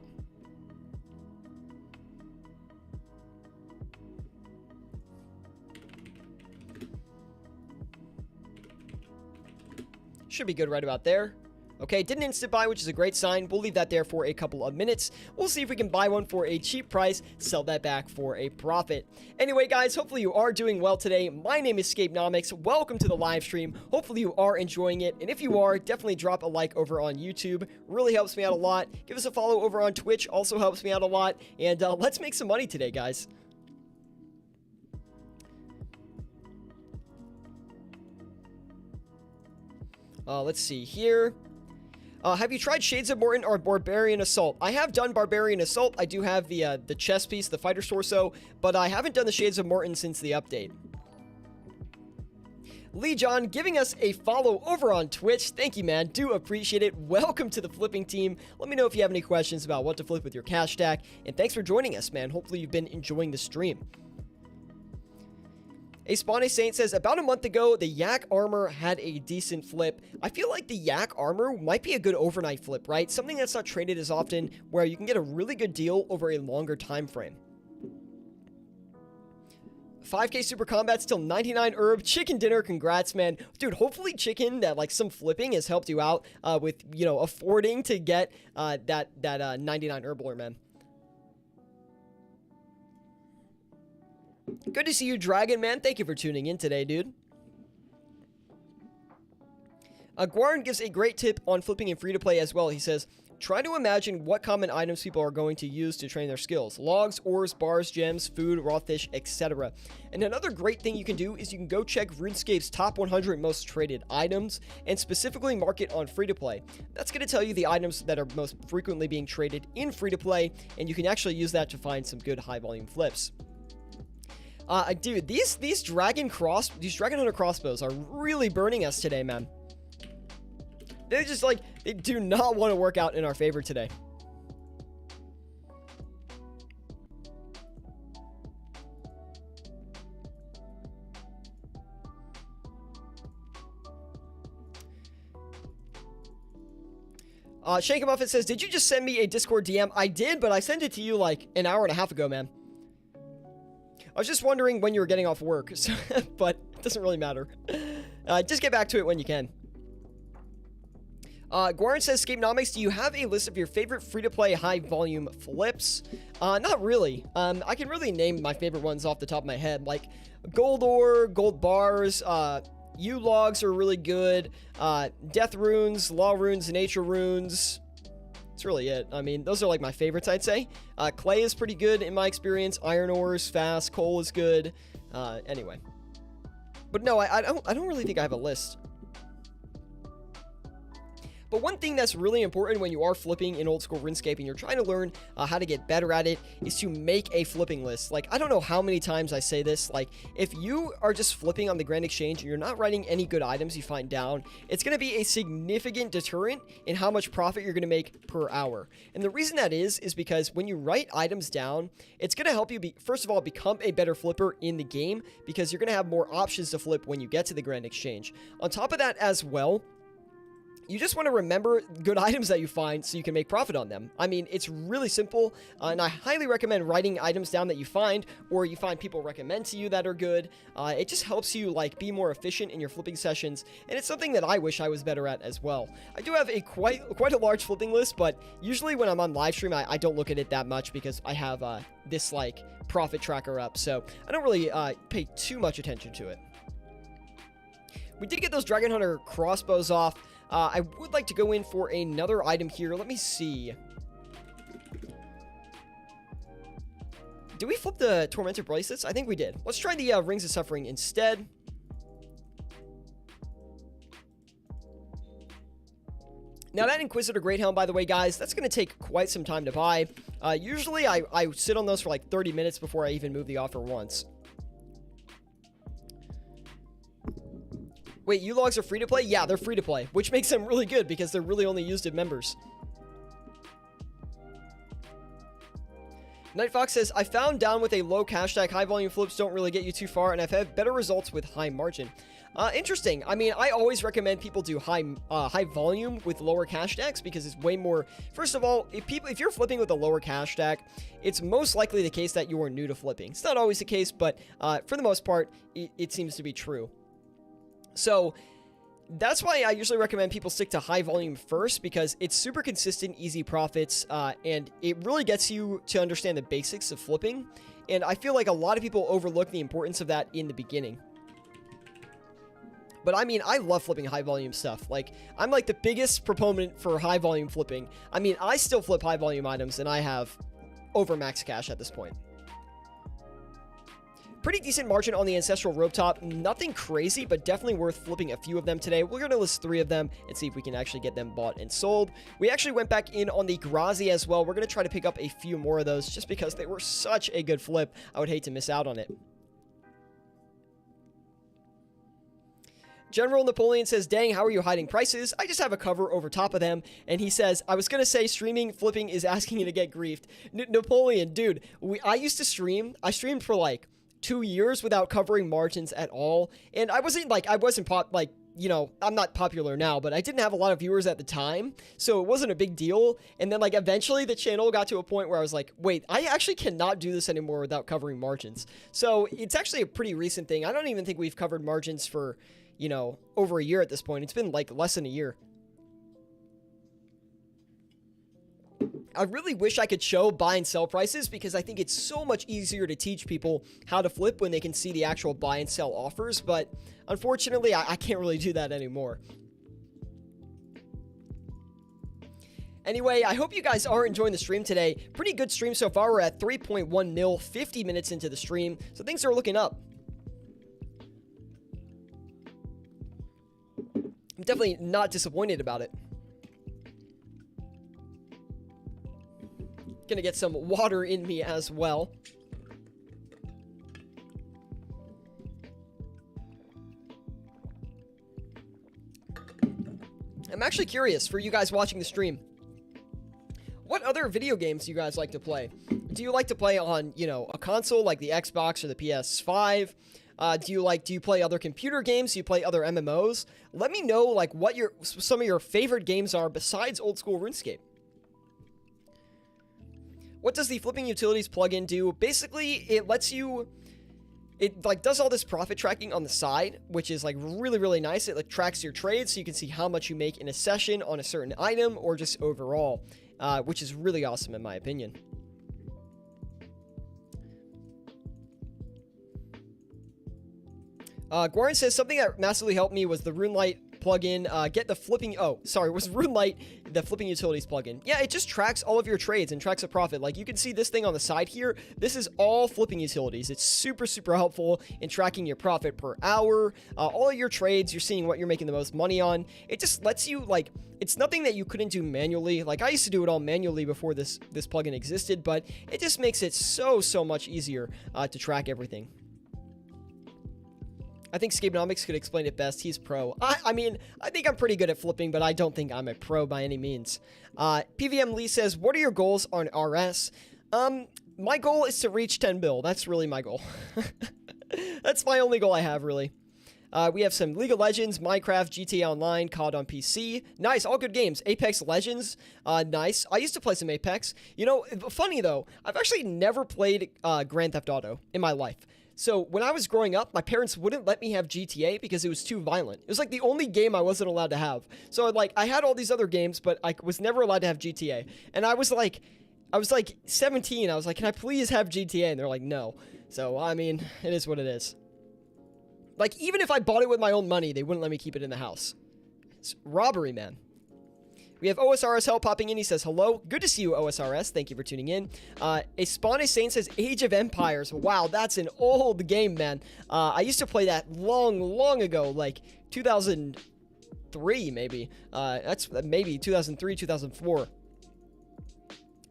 Speaker 1: Should be good right about there. Okay, did an instant buy, which is a great sign. We'll leave that there for a couple of minutes. We'll see if we can buy one for a cheap price, sell that back for a profit. Anyway, guys, hopefully you are doing well today. My name is Scapenomics. Welcome to the live stream. Hopefully you are enjoying it. And if you are, definitely drop a like over on YouTube. Really helps me out a lot. Give us a follow over on Twitch. Also helps me out a lot. And let's make some money today, guys. Let's see here. Have you tried Shades of Morton or Barbarian Assault? I have done Barbarian Assault. I do have the chess piece, the fighter's torso, but I haven't done the Shades of Morton since the update. Lee John giving us a follow over on Twitch. Thank you, man. Do appreciate it. Welcome to the flipping team. Let me know if you have any questions about what to flip with your cash stack. And thanks for joining us, man. Hopefully you've been enjoying the stream. A Spawn Saint says, about a month ago, the Yak armor had a decent flip. I feel like the Yak armor might be a good overnight flip, right? Something that's not traded as often, where you can get a really good deal over a longer time frame. 5K Super Combat, still 99 herb. Chicken dinner, congrats, man. Dude, hopefully chicken, that like some flipping has helped you out with, you know, affording to get that 99 herbler, man. Good to see you, Dragon Man. Thank you for tuning in today, dude. Guarin gives a great tip on flipping in free-to-play as well. He says, try to imagine what common items people are going to use to train their skills. Logs, ores, bars, gems, food, raw fish, etc. And another great thing you can do is you can go check RuneScape's top 100 most traded items and specifically mark it on free-to-play. That's going to tell you the items that are most frequently being traded in free-to-play, and you can actually use that to find some good high-volume flips. Dude, these Dragon Hunter crossbows are really burning us today, man. They just, like, they do not want to work out in our favor today. Shake Muffin says, did you just send me a Discord DM? I did, but I sent it to you, like, an hour and a half ago, man. I was just wondering when you were getting off work, so, but it doesn't really matter. Just get back to it when you can. Guarin says, Scapenomics, do you have a list of your favorite free-to-play high-volume flips? Not really. I can really name my favorite ones off the top of my head, like Gold Ore, Gold Bars, U-Logs are really good, Death Runes, Law Runes, Nature Runes. That's really it. I mean, those are like my favorites, I'd say. Clay is pretty good in my experience. Iron ore is fast. Coal is good. Anyway. But no, I don't really think I have a list. But one thing that's really important when you are flipping in old school RuneScape and you're trying to learn how to get better at it is to make a flipping list. Like, I don't know how many times I say this. Like, if you are just flipping on the Grand Exchange and you're not writing any good items you find down, it's going to be a significant deterrent in how much profit you're going to make per hour. And the reason that is because when you write items down, it's going to help you, first of all, become a better flipper in the game because you're going to have more options to flip when you get to the Grand Exchange. On top of that as well, you just want to remember good items that you find so you can make profit on them. I mean, it's really simple, and I highly recommend writing items down that you find, or you find people recommend to you that are good. It just helps you, like, be more efficient in your flipping sessions, and it's something that I wish I was better at as well. I do have a quite a large flipping list, but usually when I'm on live stream, I don't look at it that much because I have this, like, profit tracker up, so I don't really pay too much attention to it. We did get those Dragon Hunter crossbows off. I would like to go in for another item here. Let me see. Did we flip the Tormentor bracelets? I think we did. Let's try the Rings of Suffering instead. Now, that Inquisitor Great Helm, by the way, guys, that's going to take quite some time to buy. Usually, I sit on those for like 30 minutes before I even move the offer once. Wait, U-Logs are free to play? Yeah, they're free to play, which makes them really good because they're really only used in members. Night Fox says, I found down with a low cash stack, high volume flips don't really get you too far, and I've had better results with high margin. Interesting. I mean, I always recommend people do high volume with lower cash stacks because it's way more. First of all, if you're flipping with a lower cash stack, it's most likely the case that you are new to flipping. It's not always the case, but for the most part, it seems to be true. So that's why I usually recommend people stick to high volume first, because it's super consistent, easy profits, and it really gets you to understand the basics of flipping. And I feel like a lot of people overlook the importance of that in the beginning. But I mean, I love flipping high volume stuff. Like, I'm like the biggest proponent for high volume flipping. I mean, I still flip high volume items, and I have over max cash at this point. Pretty decent margin on the Ancestral Rope Top. Nothing crazy, but definitely worth flipping a few of them today. We're going to list 3 of them and see if we can actually get them bought and sold. We actually went back in on the Grazi as well. We're going to try to pick up a few more of those just because they were such a good flip. I would hate to miss out on it. General Napoleon says, dang, how are you hiding prices? I just have a cover over top of them. And he says, I was going to say streaming flipping is asking you to get griefed. Napoleon, dude, I used to stream. I streamed for like 2 years without covering margins at all. And I wasn't you know, I'm not popular now, but I didn't have a lot of viewers at the time, so it wasn't a big deal. And then like eventually the channel got to a point where I was like, wait, I actually cannot do this anymore without covering margins. So it's actually a pretty recent thing. I don't even think we've covered margins for, you know, over a year at this point. It's been like less than a year. I really wish I could show buy and sell prices, because I think it's so much easier to teach people how to flip when they can see the actual buy and sell offers, but unfortunately, I can't really do that anymore. Anyway, I hope you guys are enjoying the stream today. Pretty good stream so far. We're at 3.1 mil, 50 minutes into the stream, so things are looking up. I'm definitely not disappointed about it. Gonna get some water in me as well. I'm actually curious, for you guys watching the stream, what other video games do you guys like to play? Do you like to play on, you know, a console like the Xbox or the PS5? Do you play other computer games? Do you play other MMOs? Let me know like what some of your favorite games are besides old school RuneScape. What does the Flipping Utilities plugin do? Basically, it lets you, it like does all this profit tracking on the side, which is like really, really nice. It like tracks your trades so you can see how much you make in a session on a certain item or just overall, which is really awesome in my opinion. Guarin says, something that massively helped me was the RuneLite plugin. Get the flipping, was RuneLite the Flipping Utilities plugin? Yeah, it just tracks all of your trades and tracks a profit. Like you can see this thing on the side here. This is all Flipping Utilities. It's super, super helpful in tracking your profit per hour. All of your trades, you're seeing what you're making the most money on. It just lets you, like, it's nothing that you couldn't do manually. Like I used to do it all manually before this plugin existed, but it just makes it so much easier to track everything. I think Scapenomics could explain it best. He's pro. I mean, I think I'm pretty good at flipping, but I don't think I'm a pro by any means. PVM Lee says, what are your goals on RS? My goal is to reach 10 bill. That's really my goal. That's my only goal I have, really. We have some League of Legends, Minecraft, GTA Online, COD on PC. Nice, all good games. Apex Legends, nice. I used to play some Apex. You know, funny though, I've actually never played Grand Theft Auto in my life. So when I was growing up, my parents wouldn't let me have GTA because it was too violent. It was like the only game I wasn't allowed to have. So like I had all these other games, but I was never allowed to have GTA. And I was like 17. I was like, can I please have GTA? And they're like, no. So I mean, it is what it is. Like even if I bought it with my own money, they wouldn't let me keep it in the house. It's robbery, man. We have OSRS Help popping in. He says, hello. Good to see you, OSRS. Thank you for tuning in. A Spawn Saint says, Age of Empires. Wow, that's an old game, man. I used to play that long ago, like 2003, maybe. That's maybe 2003, 2004.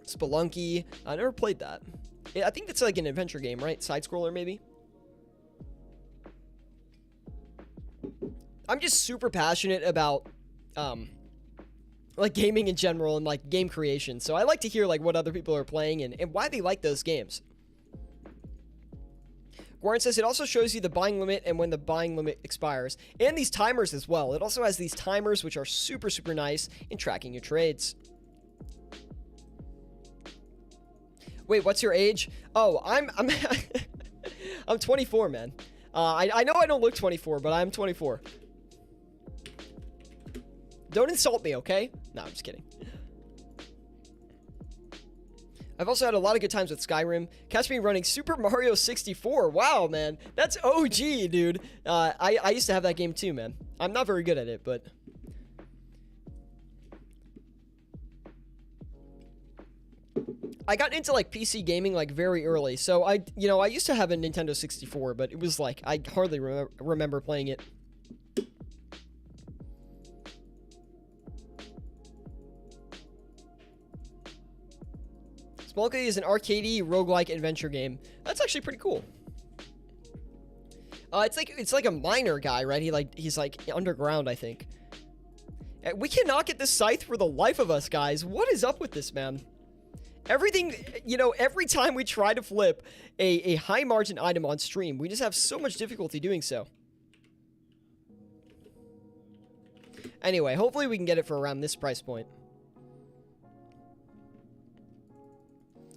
Speaker 1: Spelunky. I never played that. I think it's like an adventure game, right? Side-scroller, maybe? I'm just super passionate about, like gaming in general and like game creation. So I like to hear like what other people are playing and why they like those games. Warren says it also shows you the buying limit and when the buying limit expires, and these timers as well. It also has these timers which are super, super nice in tracking your trades. Wait, what's your age? Oh, I'm I'm 24, man. I know I don't look 24, but I'm 24. Don't insult me, okay? No, I'm just kidding. I've also had a lot of good times with Skyrim. Catch me running Super Mario 64. Wow, man. That's OG, dude. I used to have that game too, man. I'm not very good at it, but... I got into, like, PC gaming, like, very early. So, I used to have a Nintendo 64, but it was, like, I hardly remember playing it. Spelunky is an arcadey roguelike adventure game. That's actually pretty cool. It's like a miner guy, right? He's like underground, I think. We cannot get this Scythe for the life of us, guys. What is up with this, man? Everything, every time we try to flip a high margin item on stream, we just have so much difficulty doing so. Anyway, hopefully we can get it for around this price point.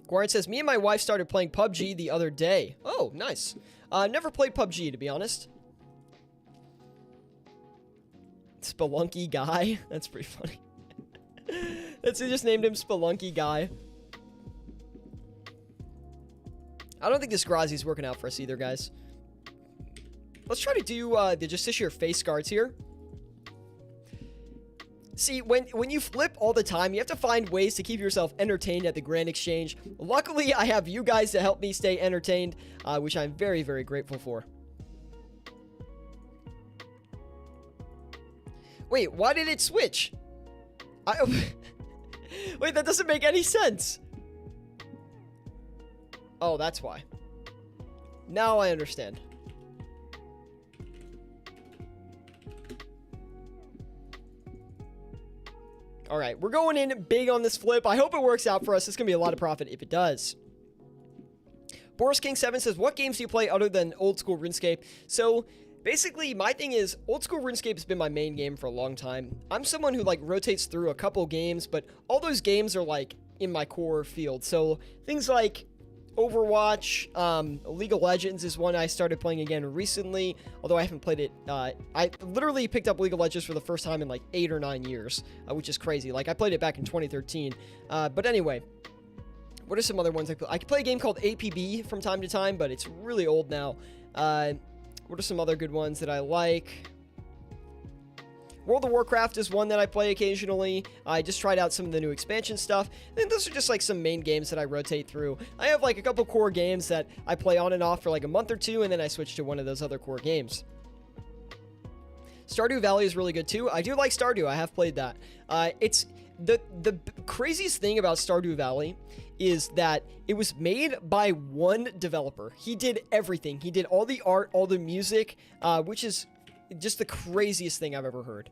Speaker 1: Warren says, me and my wife started playing PUBG the other day. Oh, nice. Never played PUBG, to be honest. Spelunky Guy. That's pretty funny. They just named him Spelunky Guy. I don't think this Grazi's working out for us either, guys. Let's try to do the Justiciar face guards here. See, when you flip all the time, you have to find ways to keep yourself entertained at the Grand Exchange. Luckily, I have you guys to help me stay entertained, which I'm very, very grateful for. Wait, why did it switch? Wait, that doesn't make any sense. Oh, that's why. Now I understand. All right, we're going in big on this flip. I hope it works out for us. It's going to be a lot of profit if it does. Boris King 7 says, what games do you play other than old school RuneScape? So basically, my thing is old school RuneScape has been my main game for a long time. I'm someone who like rotates through a couple games, but all those games are like in my core field. So things like Overwatch, League of Legends is one I started playing again recently, although I haven't played it. I literally picked up League of Legends for the first time in like 8 or 9 years, which is crazy. Like, I played it back in 2013. But anyway, what are some other ones I play? I can play a game called APB from time to time, but it's really old now. What are some other good ones that I like? World of Warcraft is one that I play occasionally. I just tried out some of the new expansion stuff. And those are just like some main games that I rotate through. I have like a couple core games that I play on and off for like a month or two, and then I switch to one of those other core games. Stardew Valley is really good too. I do like Stardew. I have played that. It's the craziest thing about Stardew Valley is that it was made by one developer. He did everything. He did all the art, all the music, which is just the craziest thing I've ever heard.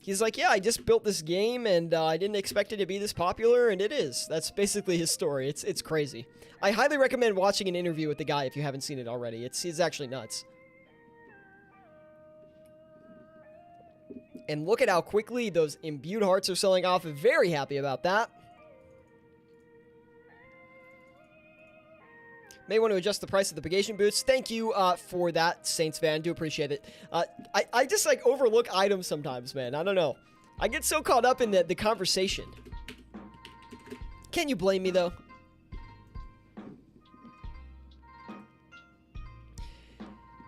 Speaker 1: He's like, yeah, I just built this game and I didn't expect it to be this popular, and it is. That's basically his story. It's crazy. I highly recommend watching an interview with the guy if you haven't seen it already. It's actually nuts. And look at how quickly those imbued hearts are selling off. Very happy about that. May want to adjust the price of the Pegation boots. Thank you for that, Saints fan. Do appreciate it. I just like overlook items sometimes, man. I don't know. I get so caught up in the conversation. Can you blame me, though?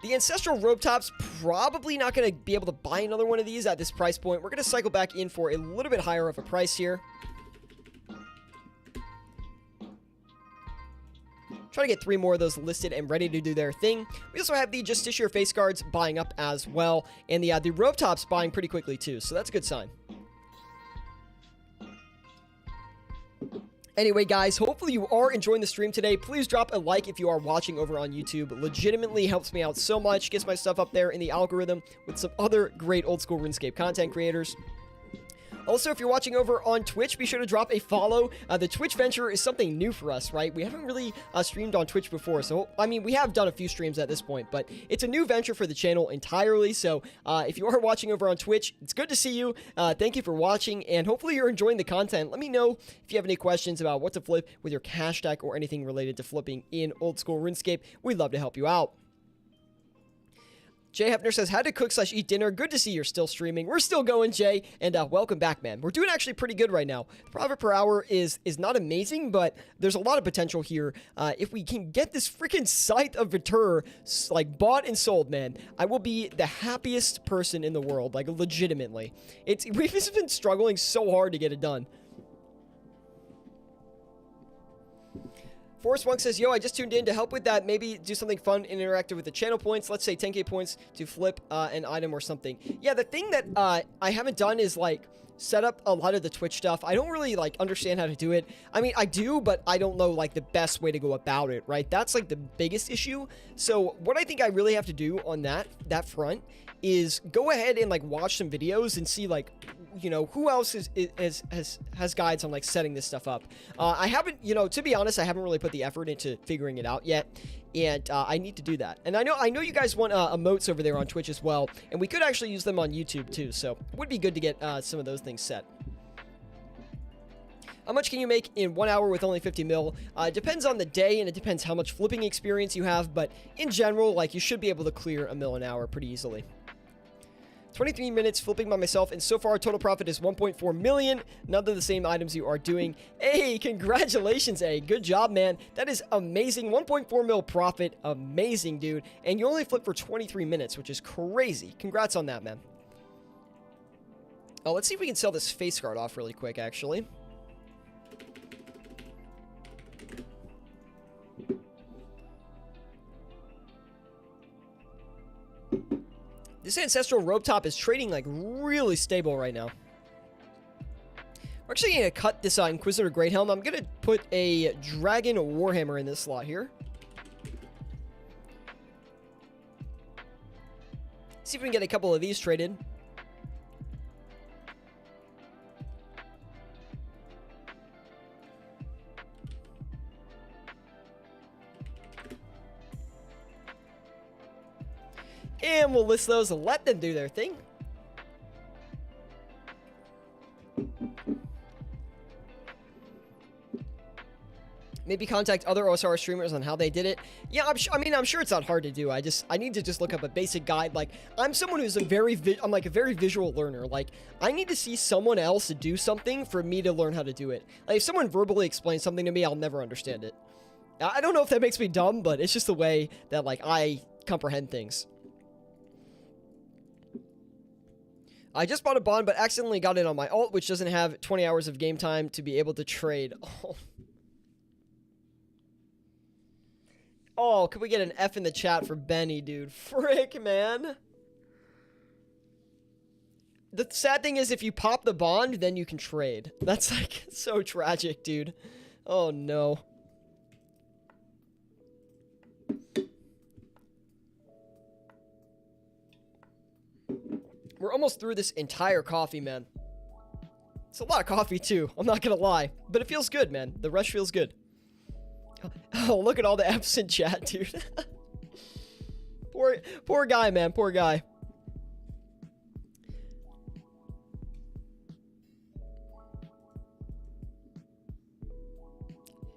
Speaker 1: The Ancestral Robe Top's probably not going to be able to buy another one of these at this price point. We're going to cycle back in for a little bit higher of a price here. Try to get 3 more of those listed and ready to do their thing. We also have the Justiciar face guards buying up as well, and the robe tops buying pretty quickly too, so that's a good sign. Anyway, guys, hopefully you are enjoying the stream today. Please drop a like if you are watching over on YouTube. Legitimately helps me out so much, gets my stuff up there in the algorithm with some other great old school RuneScape content creators. Also, if you're watching over on Twitch, be sure to drop a follow. The Twitch venture is something new for us, right? We haven't really streamed on Twitch before, so, I mean, we have done a few streams at this point, but it's a new venture for the channel entirely, so if you are watching over on Twitch, it's good to see you. Thank you for watching, and hopefully you're enjoying the content. Let me know if you have any questions about what to flip with your cash deck or anything related to flipping in old school RuneScape. We'd love to help you out. Jay Hefner says, had to cook / eat dinner. Good to see you're still streaming. We're still going, Jay, and welcome back, man. We're doing actually pretty good right now. The profit per hour is not amazing, but there's a lot of potential here. If we can get this freaking Scythe of Vitur, like, bought and sold, man, I will be the happiest person in the world, like, legitimately. We've just been struggling so hard to get it done. Forrest Monk says, yo, I just tuned in to help with that. Maybe do something fun and interactive with the channel points. Let's say 10k points to flip an item or something. Yeah, the thing that I haven't done is, like, set up a lot of the Twitch stuff. I don't really, like, understand how to do it. I mean, I do, but I don't know, like, the best way to go about it, right? That's, like, the biggest issue. So what I think I really have to do on that front is go ahead and, like, watch some videos and see, like, you know, who else has guides on, like, setting this stuff up. I haven't, you know, to be honest, I haven't really put the effort into figuring it out yet, and I need to do that. And I know you guys want emotes over there on Twitch as well, and we could actually use them on YouTube too, so it would be good to get some of those things set. How much can you make in 1 hour with only 50 mil? It depends on the day, and it depends how much flipping experience you have, but in general, like, you should be able to clear $1 mil an hour pretty easily. 23 minutes flipping by myself, and so far total profit is 1.4 million. None of the same items you are doing. Hey, congratulations, A. Good job, man. That is amazing. 1.4 mil profit. Amazing, dude. And you only flip for 23 minutes, which is crazy. Congrats on that, man. Oh, let's see if we can sell this face guard off really quick, actually. This Ancestral Robe Top is trading, like, really stable right now. We're actually going to cut this Inquisitor Great Helm. I'm going to put a Dragon Warhammer in this slot here. See if we can get a couple of these traded. And we'll list those and let them do their thing. Maybe contact other OSRS streamers on how they did it. Yeah, I'm sure it's not hard to do. I need to just look up a basic guide. Like, I'm someone who's I'm like a very visual learner. Like, I need to see someone else do something for me to learn how to do it. Like, if someone verbally explains something to me, I'll never understand it. I don't know if that makes me dumb, but it's just the way that, like, I comprehend things. I just bought a bond, but accidentally got it on my alt, which doesn't have 20 hours of game time to be able to trade. Oh, could we get an F in the chat for Benny, dude? Frick, man. The sad thing is, if you pop the bond, then you can trade. That's, like, so tragic, dude. Oh, no. We're almost through this entire coffee, man. It's a lot of coffee, too. I'm not gonna lie. But it feels good, man. The rush feels good. Oh, look at all the F's in chat, dude. Poor guy, man. Poor guy.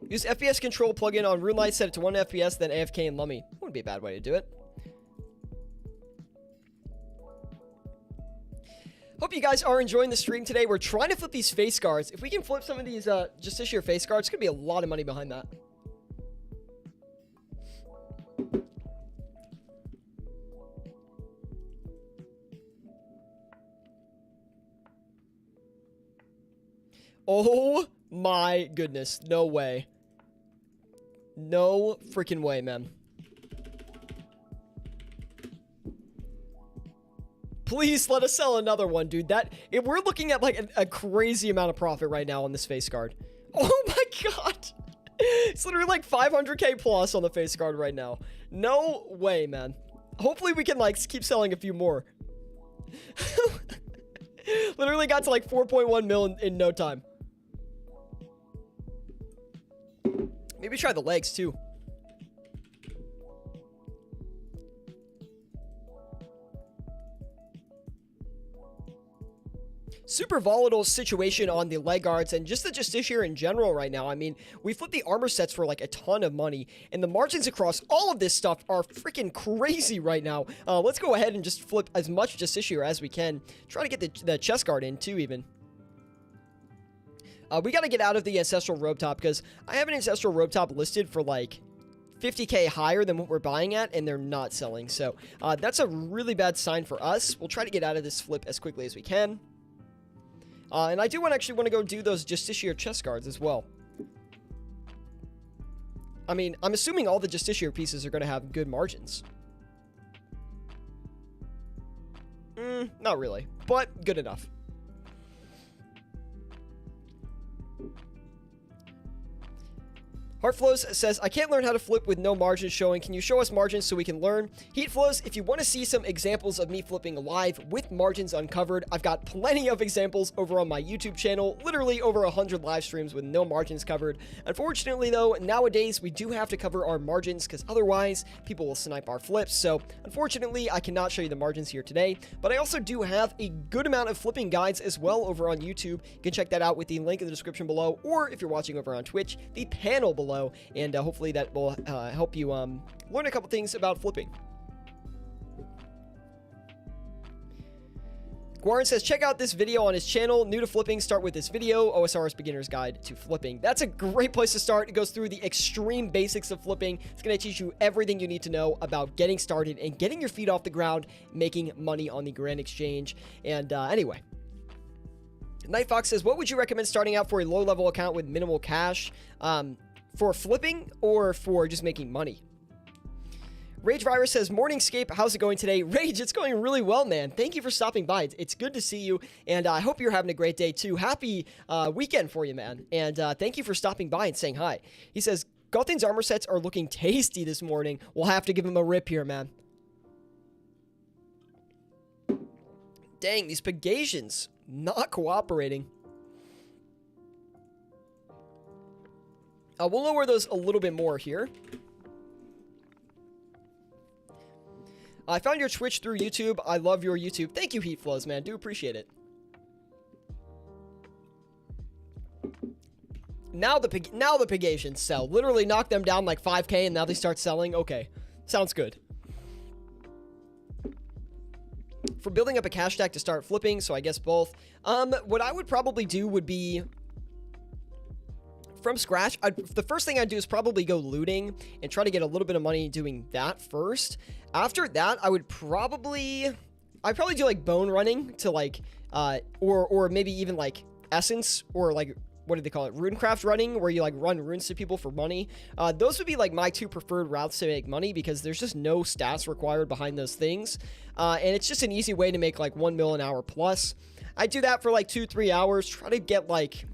Speaker 1: Use FPS control plugin on RuneLite, set it to 1 FPS, then AFK and Lummy. Wouldn't be a bad way to do it. Hope you guys are enjoying the stream today. We're trying to flip these face guards. If we can flip some of these Justiciar face guards, it's going to be a lot of money behind that. Oh my goodness. No way. No freaking way, man. Please let us sell another one, dude. We're looking at, like, a crazy amount of profit right now on this face guard. Oh my god. It's literally like 500k plus on the face guard right now. No way, man. Hopefully we can, like, keep selling a few more. Literally got to like 4.1 mil in no time. Maybe try the legs too. Super volatile situation on the leg guards and just the Justiciar in general right now. I mean, we flipped the armor sets for like a ton of money, and the margins across all of this stuff are freaking crazy right now. Let's go ahead and just flip as much Justiciar as we can. Try to get the chest guard in too, even. We got to get out of the Ancestral Robe Top because I have an Ancestral Robe Top listed for like 50k higher than what we're buying at, and they're not selling. So that's a really bad sign for us. We'll try to get out of this flip as quickly as we can. And I do actually want to go do those Justiciar chest guards as well. I mean, I'm assuming all the Justiciar pieces are going to have good margins. Not really, but good enough. Heartflows says, I can't learn how to flip with no margins showing. Can you show us margins so we can learn? Heatflows, if you want to see some examples of me flipping live with margins uncovered, I've got plenty of examples over on my YouTube channel. Literally over 100 live streams with no margins covered. Unfortunately, though, nowadays we do have to cover our margins because otherwise people will snipe our flips. So unfortunately, I cannot show you the margins here today. But I also do have a good amount of flipping guides as well over on YouTube. You can check that out with the link in the description below, or if you're watching over on Twitch, the panel below. And hopefully that will help you learn a couple things about flipping. Guarin says, check out this video on his channel. New to flipping, start with this video, OSRS Beginner's Guide to Flipping. That's a great place to start. It goes through the extreme basics of flipping. It's going to teach you everything you need to know about getting started and getting your feet off the ground, making money on the Grand Exchange. And anyway. Night Fox says, what would you recommend starting out for a low-level account with minimal cash? For flipping or for just making money? Rage Virus says, Morningscape, how's it going today? Rage, it's going really well, man. Thank you for stopping by. It's good to see you, and I hope you're having a great day, too. Happy weekend for you, man, and thank you for stopping by and saying hi. He says, Gothin's armor sets are looking tasty this morning. We'll have to give him a rip here, man. Dang, these Pegasians not cooperating. We'll lower those a little bit more here. I found your Twitch through YouTube. I love your YouTube. Thank you, Heatflows, man. Do appreciate it. Now the Pegasians sell. Literally knock them down like 5k and now they start selling. Okay, sounds good. For building up a cash stack to start flipping, so I guess both. What I would probably do would be, from scratch, the first thing I'd do is probably go looting and try to get a little bit of money doing that first. After that, I'd probably do like bone running to like, or maybe even like essence, or like, what do they call it? Runecraft running, where you like run runes to people for money. Those would be like my two preferred routes to make money because there's just no stats required behind those things. And it's just an easy way to make like 1 mil an hour plus. I do that for like 2-3 hours, try to get like,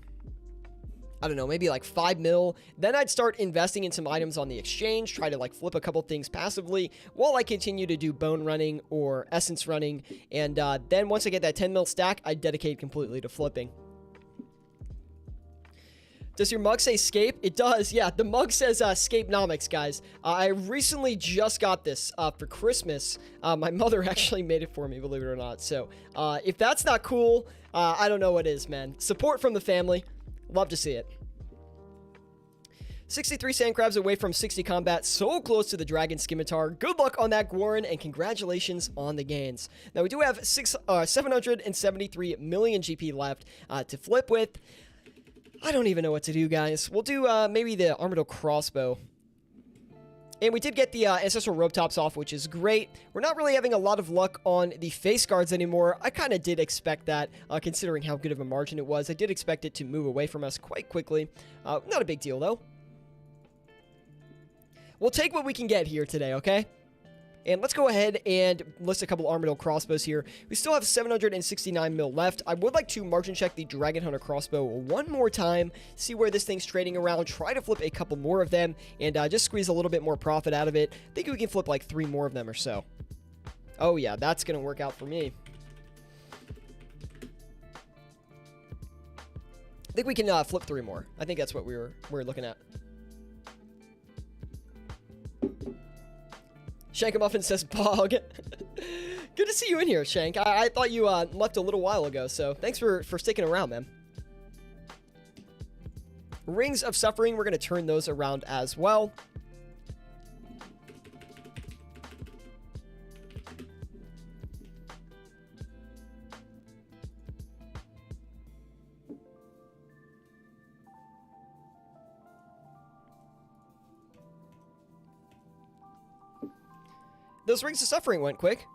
Speaker 1: I don't know, maybe like 5 mil. Then I'd start investing in some items on the exchange, try to like flip a couple things passively while I continue to do bone running or essence running. And then once I get that 10 mil stack, I dedicate completely to flipping. Does your mug say Scape? It does, yeah. The mug says Scapenomics, guys. I recently just got this for Christmas. My mother actually made it for me, believe it or not. So if that's not cool, I don't know what is, man. Support from the family. Love to see it. 63 sand crabs away from 60 combat, so close to the dragon scimitar. Good luck on that, Guarin, and congratulations on the gains. Now we do have 773 million GP left to flip with. I don't even know what to do, guys. We'll do maybe the Armadyl crossbow. And we did get the Ancestral Robe Tops off, which is great. We're not really having a lot of luck on the face guards anymore. I kind of did expect that, considering how good of a margin it was. I did expect it to move away from us quite quickly. Not a big deal, though. We'll take what we can get here today, okay? And let's go ahead and list a couple Armadyl crossbows here. We still have 769 mil left. I would like to margin check the Dragon Hunter crossbow one more time, see where this thing's trading around, try to flip a couple more of them, and just squeeze a little bit more profit out of it. I think we can flip like 3 more of them or so. Oh yeah, that's going to work out for me. I think we can flip 3 more. I think that's what we were looking at. Shankamuffin says Bog. Good to see you in here, Shank. I thought you left a little while ago, so thanks for sticking around, man. Rings of Suffering, we're going to turn those around as well. Those Rings of Suffering went quick.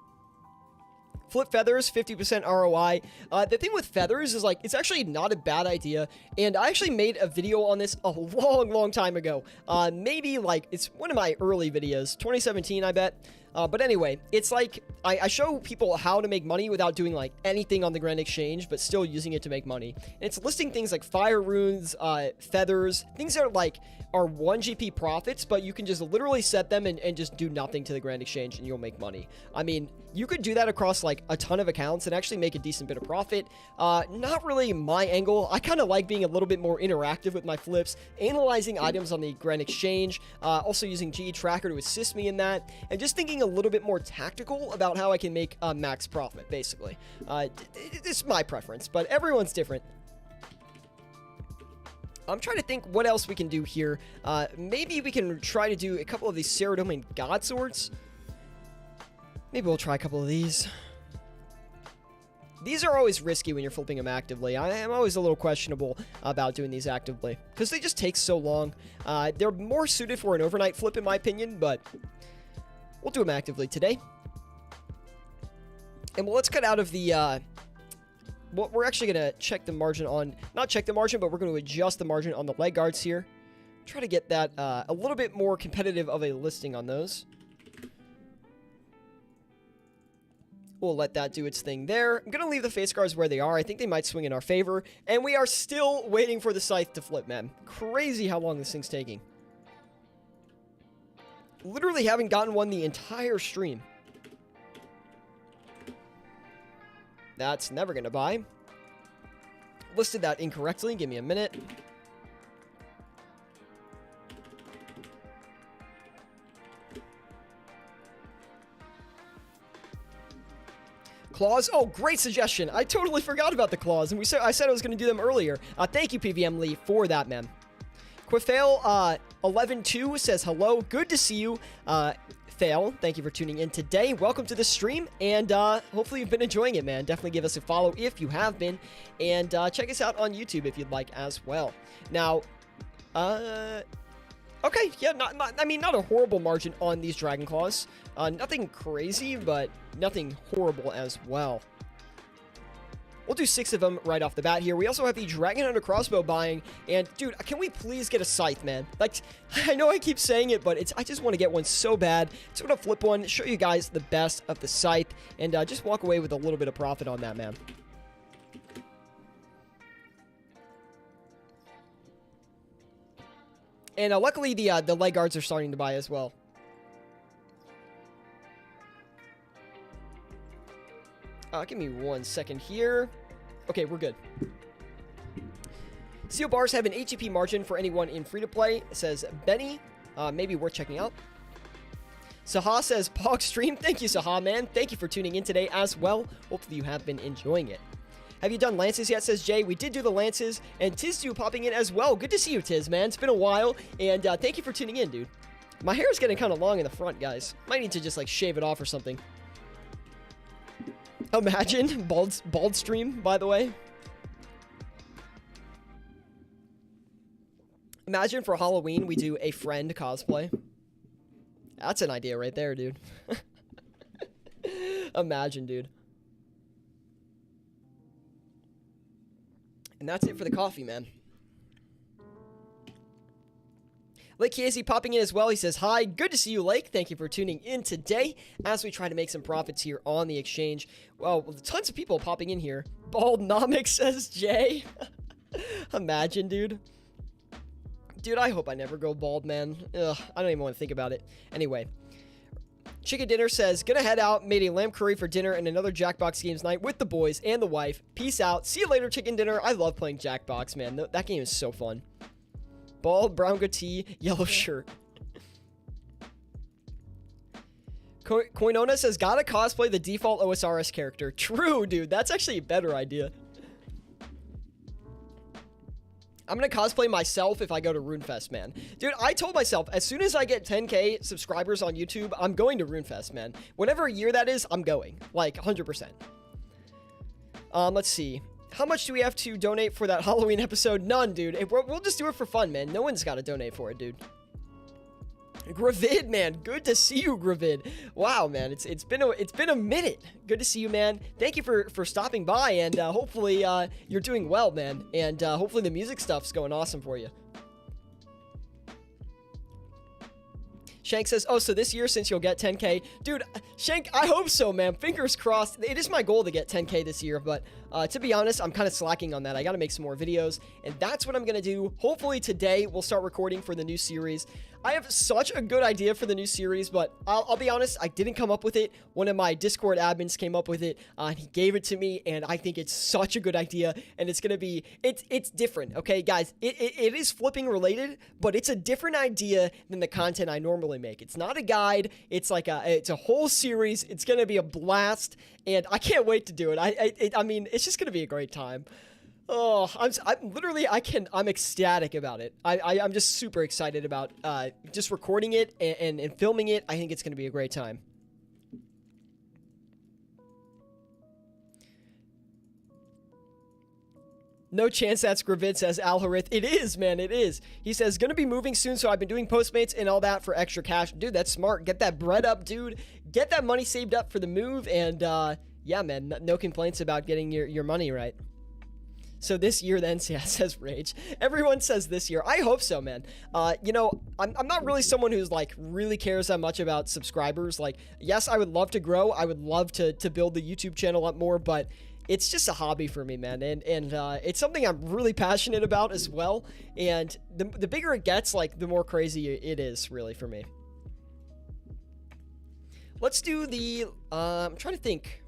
Speaker 1: Flip feathers, 50% ROI. The thing with feathers is, like, it's actually not a bad idea. And I actually made a video on this a long time ago. Maybe, like, it's one of my early videos. 2017, I bet. But anyway, it's like, I show people how to make money without doing, like, anything on the Grand Exchange, but still using it to make money. And it's listing things like fire runes, feathers, things that are, like, are 1 GP profits, but you can just literally set them and just do nothing to the Grand Exchange and you'll make money. I mean, you could do that across, like, a ton of accounts and actually make a decent bit of profit. Not really my angle. I kind of like being a little bit more interactive with my flips, analyzing items on the Grand Exchange, also using GE Tracker to assist me in that, and just thinking a little bit more tactical about how I can make max profit, basically. It's my preference, but everyone's different. I'm trying to think what else we can do here. Maybe we can try to do a couple of these Saradomin God Swords. Maybe we'll try a couple of these. These are always risky when you're flipping them actively. I am always a little questionable about doing these actively, because they just take so long. They're more suited for an overnight flip, in my opinion, but we'll do them actively today. And well, let's cut out of the... well, we're actually going to check the margin on... Not check the margin, but we're going to adjust the margin on the leg guards here. Try to get that a little bit more competitive of a listing on those. We'll let that do its thing there. I'm going to leave the face guards where they are. I think they might swing in our favor. And we are still waiting for the Scythe to flip, man. Crazy how long this thing's taking. Literally haven't gotten one the entire stream. That's never going to buy. Listed that incorrectly. Give me a minute. Claws. Oh, great suggestion. I totally forgot about the claws, and I said I was going to do them earlier. Thank you, PVM Lee, for that, man. Quafail 11-2 says hello. Good to see you. Fail, thank you for tuning in today. Welcome to the stream, and hopefully you've been enjoying it, man. Definitely give us a follow if you have been, and check us out on YouTube if you'd like as well. Now, okay, yeah, I mean, not a horrible margin on these Dragon Claws. Nothing crazy, but nothing horrible as well. We'll do 6 of them right off the bat here. We also have the Dragon Hunter Crossbow buying. And, dude, can we please get a Scythe, man? Like, I know I keep saying it, but I just want to get one so bad. So I'm going to flip one, show you guys the best of the Scythe, and just walk away with a little bit of profit on that, man. And luckily, the leg guards are starting to buy as well. Give me 1 second here. Okay, we're good. Seal bars have an ATP margin for anyone in free-to-play, says Benny. Maybe worth checking out. Saha says, Pog stream. Thank you, Saha, man. Thank you for tuning in today as well. Hopefully you have been enjoying it. Have you done lances yet, says Jay. We did do the lances, and Tiz2 popping in as well. Good to see you, Tiz, man. It's been a while, and thank you for tuning in, dude. My hair is getting kind of long in the front, guys. Might need to just, like, shave it off or something. Imagine, bald stream, by the way. Imagine for Halloween we do a friend cosplay. That's an idea right there, dude. Imagine, dude. And that's it for the coffee, man. Lake Casey popping in as well. He says, hi, good to see you, Lake. Thank you for tuning in today as we try to make some profits here on the exchange. Well, tons of people popping in here. Baldnomic, says Jay. Imagine, dude. Dude, I hope I never go bald, man. Ugh, I don't even want to think about it. Anyway, Chicken Dinner says, gonna head out, made a lamb curry for dinner and another Jackbox Games night with the boys and the wife. Peace out. See you later, Chicken Dinner. I love playing Jackbox, man. That game is so fun. Bald, brown goatee, yellow shirt. Koinona says, gotta cosplay the default OSRS character. True, dude. That's actually a better idea. I'm gonna cosplay myself if I go to RuneFest, man. Dude, I told myself, as soon as I get 10k subscribers on YouTube, I'm going to RuneFest, man. Whatever year that is, I'm going. Like, 100%. Let's see. How much do we have to donate for that Halloween episode? None, dude. We'll just do it for fun, man. No one's gotta donate for it, dude. Gravid, man, good to see you, Gravid. Wow, man, it's been a minute. Good to see you, man. Thank you for stopping by, and hopefully you're doing well, man, and hopefully the music stuff's going awesome for you. Shank says, oh, so this year, since you'll get 10k. Dude, Shank, I hope so, man. Fingers crossed. It is my goal to get 10k this year, but to be honest, I'm kind of slacking on that. I got to make some more videos, and that's what I'm going to do. Hopefully today, we'll start recording for the new series. I have such a good idea for the new series, but I'll be honest, I didn't come up with it. One of my Discord admins came up with it, and he gave it to me, and I think it's such a good idea, and it's going to be, it's different, okay, guys? It is flipping related, but it's a different idea than the content I normally make. It's not a guide. It's like it's a whole series. It's going to be a blast, and I can't wait to do it. I mean, it's just going to be a great time. Oh, I'm ecstatic about it. I'm just super excited about just recording it and filming it. I think it's going to be a great time. No chance that's Gravid, says Alharith. It is, man, it is. He says, gonna be moving soon, so I've been doing Postmates and all that for extra cash. Dude, that's smart. Get that bread up, dude. Get that money saved up for the move, and yeah, man, no complaints about getting your money right. So this year then, yeah, says Rage. Everyone says this year. I hope so, man. You know, I'm not really someone who's like really cares that much about subscribers. Like, yes, I would love to grow. I would love to build the YouTube channel up more, but it's just a hobby for me, man. And it's something I'm really passionate about as well. And the bigger it gets, like, the more crazy it is, really, for me. Let's do the, I'm trying to think.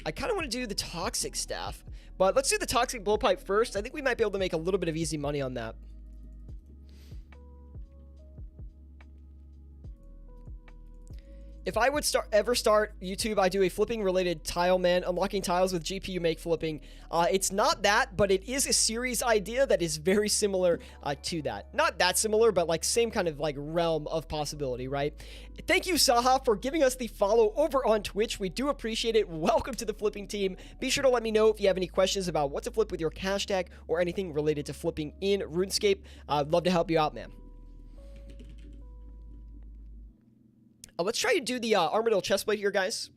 Speaker 1: I kind of want to do the toxic staff, but let's do the toxic blowpipe first. I think we might be able to make a little bit of easy money on that. If I would ever start YouTube, I do a flipping related tile, man. Unlocking tiles with GPU make flipping. It's not that, but it is a series idea that is very similar to that. Not that similar, but like same kind of like realm of possibility, right? Thank you, Saha, for giving us the follow over on Twitch. We do appreciate it. Welcome to the flipping team. Be sure to let me know if you have any questions about what to flip with your hashtag or anything related to flipping in RuneScape. I'd love to help you out, man. Let's try to do the Armadillo chestplate here, guys.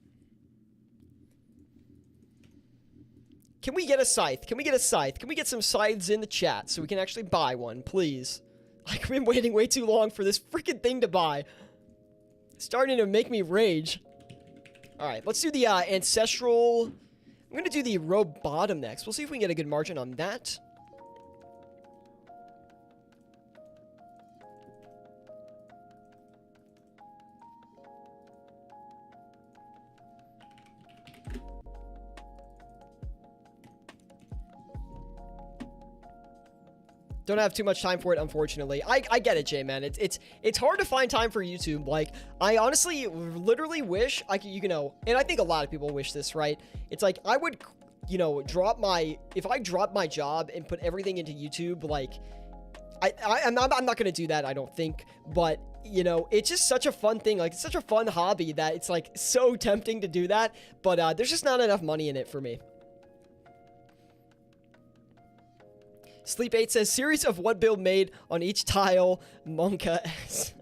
Speaker 1: Can we get a scythe? Can we get a scythe? Can we get some scythes in the chat so we can actually buy one, please? Like, I've been waiting way too long for this freaking thing to buy. It's starting to make me rage. Alright, let's do the ancestral. I'm going to do the robe bottom next. We'll see if we can get a good margin on that. Don't have too much time for it, unfortunately. I get it, Jay, man. It's hard to find time for YouTube. Like, I honestly literally wish I could, you know, and I think a lot of people wish this, right? It's like, I would, you know, if I drop my job and put everything into YouTube, like, I'm not going to do that, I don't think, but, you know, it's just such a fun thing. Like, it's such a fun hobby that it's, like, so tempting to do that, but there's just not enough money in it for me. Sleep 8 says, series of what build made on each tile, Monka S.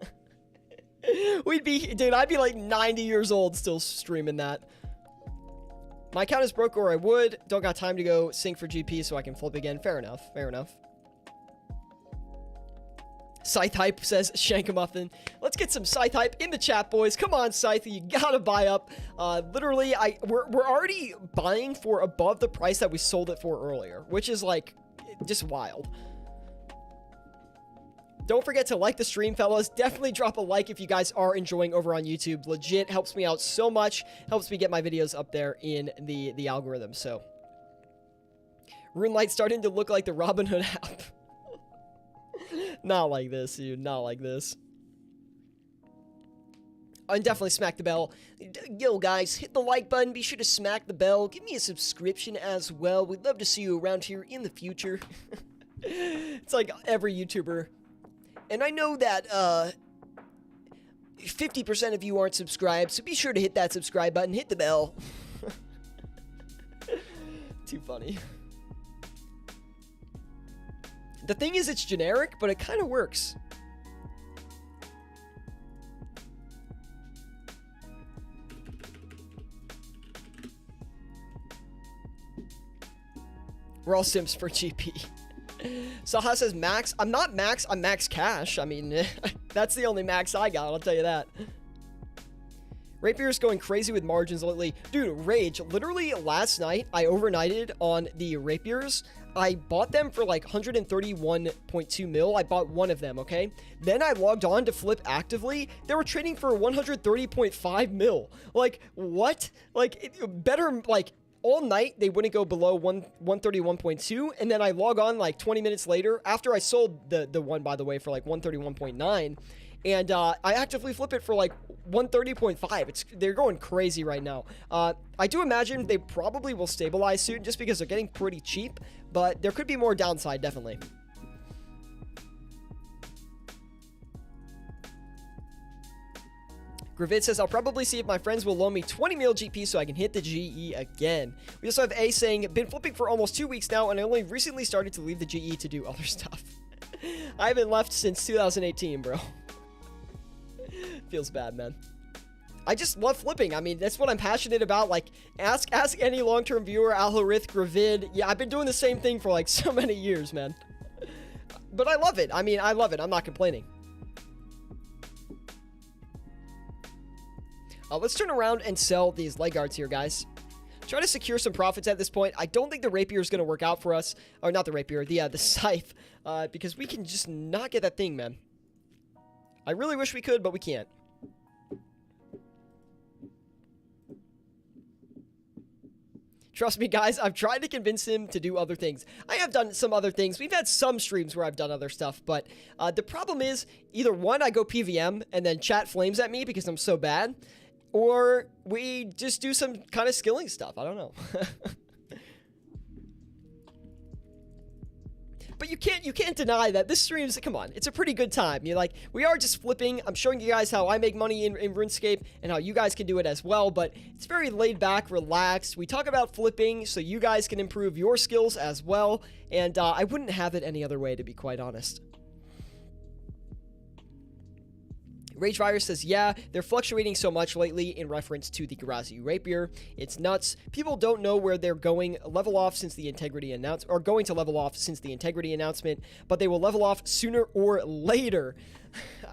Speaker 1: Dude, I'd be like 90 years old still streaming that. My account is broke or I would. Don't got time to go sync for GP so I can flip again. Fair enough, fair enough. Scythe Hype says, Shankamuffin. Let's get some Scythe Hype in the chat, boys. Come on, Scythe, you gotta buy up. Literally, we're already buying for above the price that we sold it for earlier, which is like, just wild. Don't forget to like the stream, fellas. Definitely drop a like if you guys are enjoying over on YouTube. Legit helps me out so much. Helps me get my videos up there in the algorithm. So, RuneLight's starting to look like the Robin Hood app. Not like this, dude. Not like this. And definitely smack the bell. Yo, guys, hit the like button. Be sure to smack the bell. Give me a subscription as well. We'd love to see you around here in the future. It's like every YouTuber. And I know that 50% of you aren't subscribed, so be sure to hit that subscribe button. Hit the bell. Too funny. The thing is, it's generic, but it kind of works. We're all simps for GP. Saha says max. I'm not max. I'm max cash. I mean, that's the only max I got. I'll tell you that. Rapier's going crazy with margins lately. Dude, Rage. Literally last night, I overnighted on the Rapiers. I bought them for like 131.2 mil. I bought one of them, okay? Then I logged on to flip actively. They were trading for 130.5 mil. Like, what? Like, better, like, all night, they wouldn't go below 131.2, and then I log on like 20 minutes later, after I sold the one, by the way, for like 131.9, and I actively flip it for like 130.5. They're going crazy right now. I do imagine they probably will stabilize soon, just because they're getting pretty cheap, but there could be more downside, definitely. Gravid says, I'll probably see if my friends will loan me 20 mil GP so I can hit the GE again. We also have A saying, been flipping for almost 2 weeks now, and I only recently started to leave the GE to do other stuff. I haven't left since 2018, bro. Feels bad, man. I just love flipping. I mean, that's what I'm passionate about. Like, ask any long-term viewer, Alhorith, Gravid. Yeah, I've been doing the same thing for like so many years, man. But I love it. I mean, I love it. I'm not complaining. Let's turn around and sell these leg guards here, guys. Try to secure some profits at this point. I don't think the Rapier is going to work out for us. Or not the Rapier, the Scythe. Because we can just not get that thing, man. I really wish we could, but we can't. Trust me, guys, I've tried to convince him to do other things. I have done some other things. We've had some streams where I've done other stuff, but the problem is, either one, I go PVM, and then chat flames at me because I'm so bad, or we just do some kind of skilling stuff. I don't know. But you can't deny that this stream's, come on, it's a pretty good time. You're like, we are just flipping. I'm showing you guys how I make money in RuneScape and how you guys can do it as well, but it's very laid back, relaxed. We talk about flipping so you guys can improve your skills as well, and I wouldn't have it any other way, to be quite honest. Rage Virus says, yeah, they're fluctuating so much lately in reference to the Garazi Rapier. It's nuts. People don't know where they're going level off since the integrity announcement, or going to level off since the integrity announcement, but they will level off sooner or later.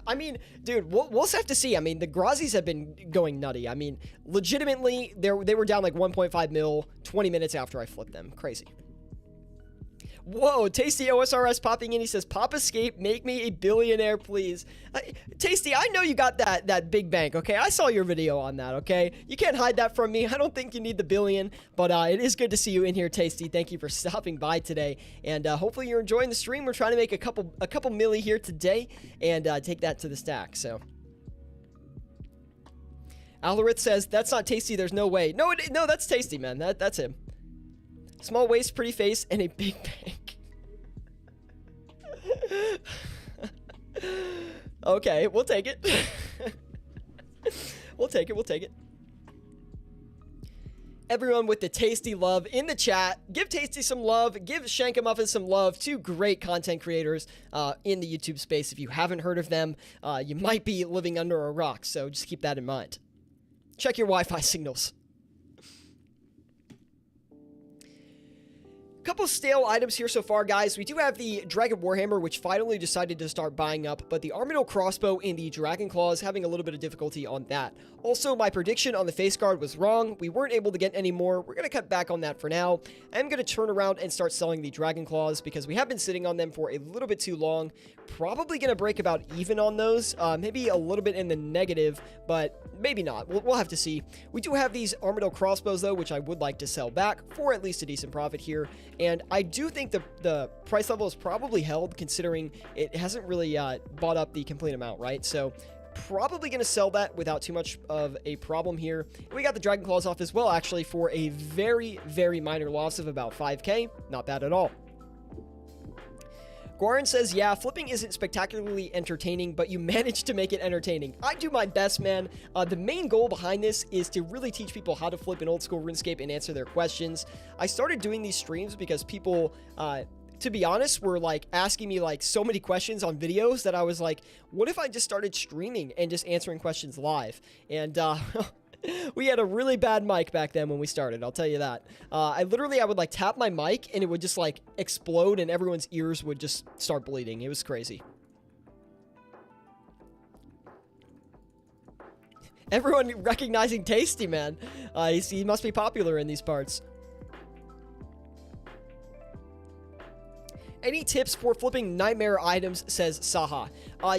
Speaker 1: I mean, dude, we'll have to see. I mean, the Grazis have been going nutty. I mean, legitimately, they were down like 1.5 mil 20 minutes after I flipped them. Crazy. Whoa, Tasty OSRS popping in. He says, Pop Escape, make me a billionaire, please. Tasty, I know you got that big bank, okay? I saw your video on that, okay? You can't hide that from me. I don't think you need the billion, but it is good to see you in here, Tasty. Thank you for stopping by today, and hopefully you're enjoying the stream. We're trying to make a couple milli here today and take that to the stack, so. Alorith says, that's not Tasty, there's no way. No, that's Tasty, man. That's him. Small waist, pretty face, and a big bank. Okay, we'll take it. We'll take it. Everyone with the Tasty love in the chat, give Tasty some love, give Shankamuffin some love. Two great content creators in the YouTube space. If you haven't heard of them, you might be living under a rock, so just keep that in mind. Check your Wi-Fi signals. Couple stale items here so far, guys. We do have the Dragon Warhammer, which finally decided to start buying up, but the Armadillo Crossbow and the Dragon Claws having a little bit of difficulty on that. Also, my prediction on the face guard was wrong. We weren't able to get any more. We're going to cut back on that for now. I'm going to turn around and start selling the Dragon Claws because we have been sitting on them for a little bit too long. Probably going to break about even on those. Maybe a little bit in the negative, but maybe not. We'll have to see. We do have these Armadillo Crossbows, though, which I would like to sell back for at least a decent profit here. And I do think the price level is probably held, considering it hasn't really bought up the complete amount, right? So probably going to sell that without too much of a problem here. And we got the Dragon Claws off as well, actually, for a very, very minor loss of about 5k. Not bad at all. Goran says, yeah, flipping isn't spectacularly entertaining, but you managed to make it entertaining. I do my best, man. The main goal behind this is to really teach people how to flip in old school RuneScape and answer their questions. I started doing these streams because people, to be honest, were like asking me like so many questions on videos that I was like, what if I just started streaming and just answering questions live? And, we had a really bad mic back then when we started, I'll tell you that. I would like tap my mic and it would just like explode and everyone's ears would just start bleeding. It was crazy. Everyone recognizing Tasty, man. He must be popular in these parts. Any tips for flipping nightmare items, says Saha.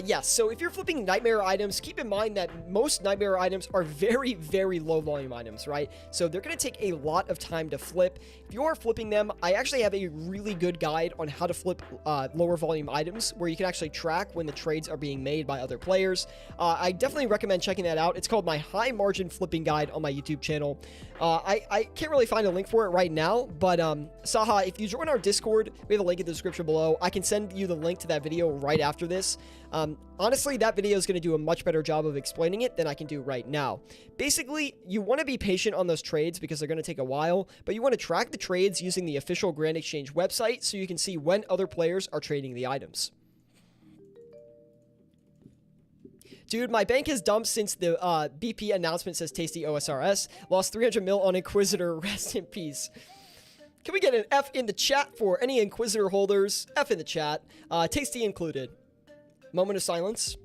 Speaker 1: Yes, so if you're flipping nightmare items, keep in mind that most nightmare items are very, very low volume items, right? So they're going to take a lot of time to flip. If you are flipping them, I actually have a really good guide on how to flip lower volume items, where you can actually track when the trades are being made by other players. I definitely recommend checking that out. It's called my high margin flipping guide on my YouTube channel. I can't really find a link for it right now, but Saha, if you join our Discord, we have a link in the description below. I can send you the link to that video right after this. Honestly, that video is going to do a much better job of explaining it than I can do right now. Basically, you want to be patient on those trades because they're going to take a while, but you want to track the trades using the official Grand Exchange website so you can see when other players are trading the items. Dude, my bank has dumped since the BP announcement, says Tasty OSRS. Lost 300 mil on Inquisitor. Rest in peace. Can we get an F in the chat for any Inquisitor holders? F in the chat. Tasty included. Moment of silence.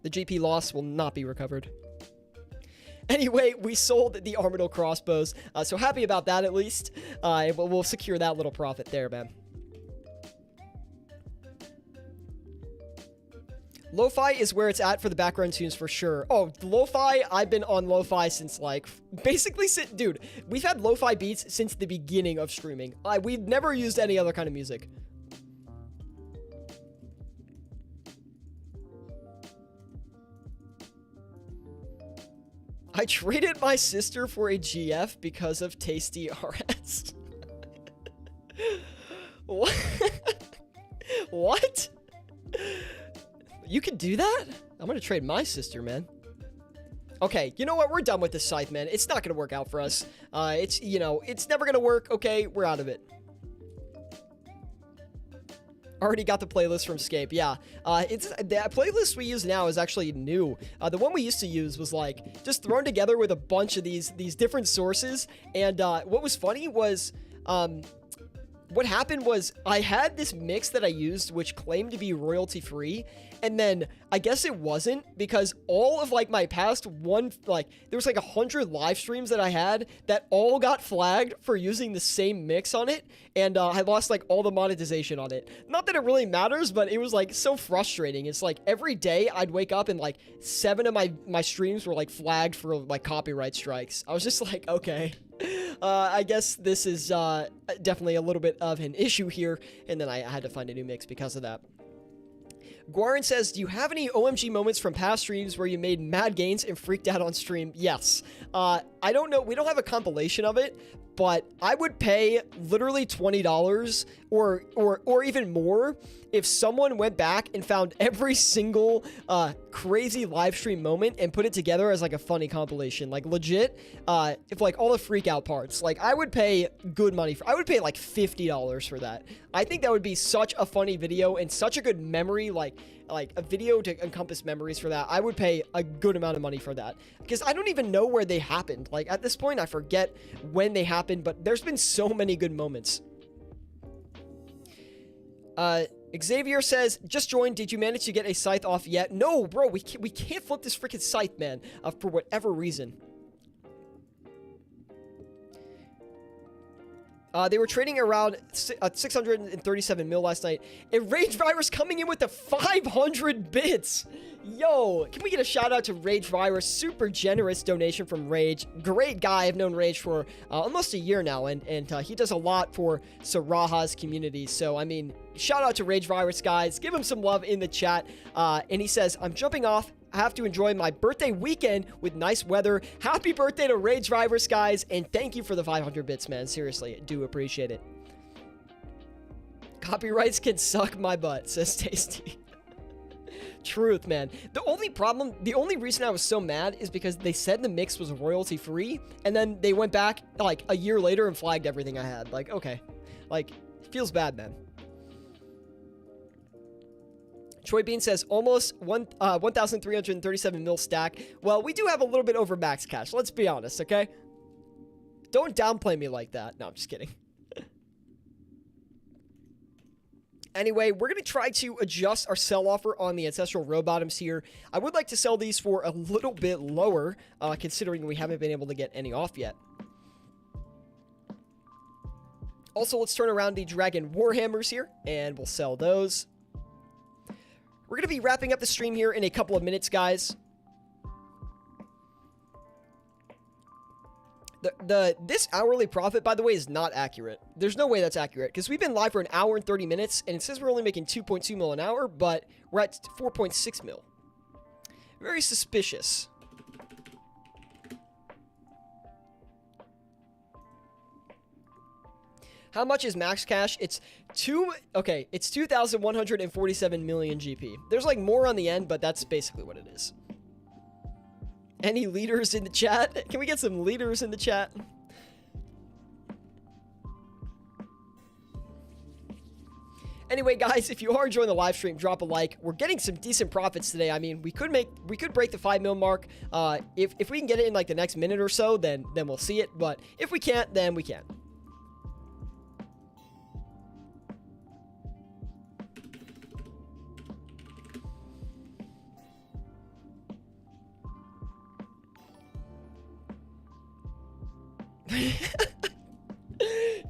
Speaker 1: The GP loss will not be recovered. Anyway, we sold the Armadillo Crossbows, so happy about that at least. We'll secure that little profit there, man. Lo-fi is where it's at for the background tunes for sure. Oh, lo-fi, I've been on lo-fi since like, basically, dude, we've had lo-fi beats since the beginning of streaming. We've never used any other kind of music. I traded my sister for a GF because of Tasty RS. What? What? You can do that? I'm gonna trade my sister, man. Okay, you know what? We're done with this Scythe, man. It's not gonna work out for us. It's, you know, it's never gonna work. Okay, we're out of it. Already got the playlist from Scape. Yeah, it's the playlist we use now is actually new. The one we used to use was like just thrown together with a bunch of these different sources. And what was funny was, what happened was I had this mix that I used, which claimed to be royalty free. And then I guess it wasn't, because all of like my past there was like 100 live streams that I had that all got flagged for using the same mix on it. And I lost like all the monetization on it. Not that it really matters, but it was like so frustrating. It's like every day I'd wake up and like 7 of my streams were like flagged for like copyright strikes. I was just like, okay. I guess this is definitely a little bit of an issue here. And then I had to find a new mix because of that. Guarin says, do you have any OMG moments from past streams where you made mad gains and freaked out on stream? Yes. I don't know. We don't have a compilation of it, but I would pay literally $20 or even more if someone went back and found every single crazy live stream moment and put it together as like a funny compilation. Like legit, if like all the freak out parts, like I would pay good money I would pay like $50 for that. I think that would be such a funny video and such a good memory, like like a video to encompass memories for that, I would pay a good amount of money for that, because I don't even know where they happened. Like, at this point, I forget when they happened, but there's been so many good moments. Xavier says, just joined. Did you manage to get a Scythe off yet? No, bro, we can't flip this freaking Scythe, man, for whatever reason. They were trading around 637 mil last night. And Rage Virus coming in with the 500 bits. Yo, can we get a shout out to Rage Virus? Super generous donation from Rage. Great guy. I've known Rage for almost a year now, and he does a lot for Saraha's community. So, I mean, shout out to Rage Virus, guys. Give him some love in the chat. And he says, I'm jumping off. I have to enjoy my birthday weekend with nice weather. Happy birthday to Rage Virus, guys, and thank you for the 500 bits, man. Seriously, I do appreciate it. Copyrights can suck my butt, says Tasty. Truth, man. The only reason I was so mad is because they said the mix was royalty free, and then they went back like a year later and flagged everything I had. Like, okay, like, it feels bad, man. Troy Bean says almost 1,337 mil stack. Well, we do have a little bit over max cash. Let's be honest, okay? Don't downplay me like that. No, I'm just kidding. Anyway, we're going to try to adjust our sell offer on the Ancestral Row Bottoms here. I would like to sell these for a little bit lower, considering we haven't been able to get any off yet. Also, let's turn around the Dragon Warhammers here, and we'll sell those. We're going to be wrapping up the stream here in a couple of minutes, guys. This hourly profit, by the way, is not accurate. There's no way that's accurate, because we've been live for an hour and 30 minutes, and it says we're only making 2.2 mil an hour, but we're at 4.6 mil. Very suspicious. How much is max cash? It's 2,147 million GP. There's like more on the end, but that's basically what it is. Any leaders in the chat? Can we get some leaders in the chat? Anyway, guys, if you are enjoying the live stream, drop a like. We're getting some decent profits today. I mean, we could break the 5 mil mark. If we can get it in like the next minute or so, then we'll see it. But if we can't, then we can't.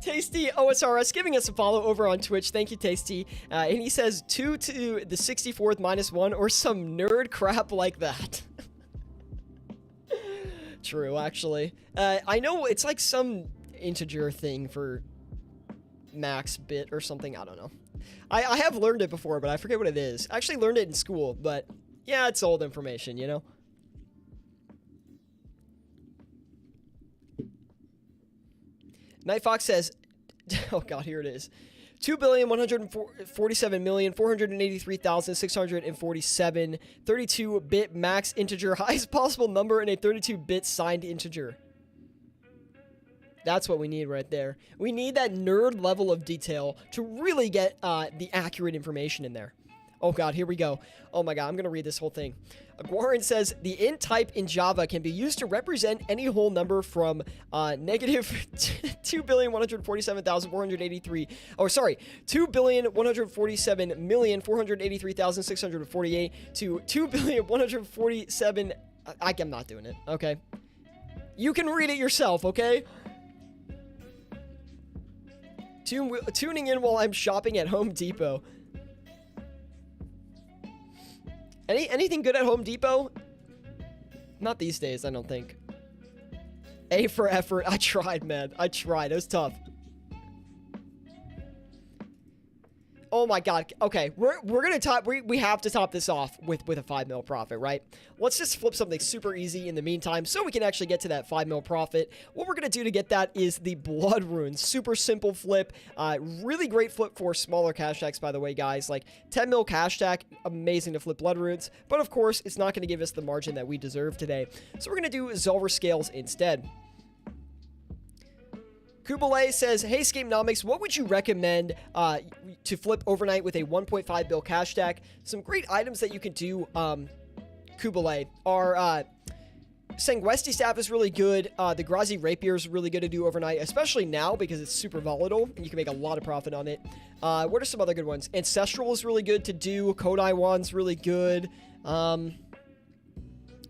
Speaker 1: Tasty OSRS giving us a follow over on Twitch. Thank you, Tasty. And he says 2 to the 64th minus 1 or some nerd crap like that. True, actually. I know it's like some integer thing for max bit or something. I don't know. I have learned it before, but I forget what it is. I actually learned it in school, but yeah, it's old information, you know? Night Fox says, oh god, here it is. 2,147,483,647 32-bit max integer, highest possible number in a 32-bit signed integer. That's what we need right there. We need that nerd level of detail to really get the accurate information in there. Oh god, here we go. Oh my god, I'm gonna read this whole thing. Guarin says, the int type in Java can be used to represent any whole number from negative 2,147,483, oh sorry, 2,147,483,648 to 2,147, I'm not doing it, okay? You can read it yourself, okay? Tuning in while I'm shopping at Home Depot. Anything good at Home Depot? Not these days, I don't think. A for effort. I tried, man. I tried. It was tough. Oh my god. Okay, we're gonna top. We have to top this off with a 5 mil profit, right? Let's just flip something super easy in the meantime, so we can actually get to that 5 mil profit. What we're gonna do to get that is the Blood Runes. Super simple flip. Really great flip for smaller cash stacks, by the way, guys. Like 10 mil cash stack, amazing to flip Blood Runes. But of course, it's not gonna give us the margin that we deserve today. So we're gonna do Zulver Scales instead. Kubalay says, hey, Scapenomics, what would you recommend to flip overnight with a 1.5 bill cash stack? Some great items that you can do, Kubalay, are Sanguesti Staff is really good. The Grazi Rapier is really good to do overnight, especially now because it's super volatile and you can make a lot of profit on it. What are some other good ones? Ancestral is really good to do. Kodai Wand's really good. Grimy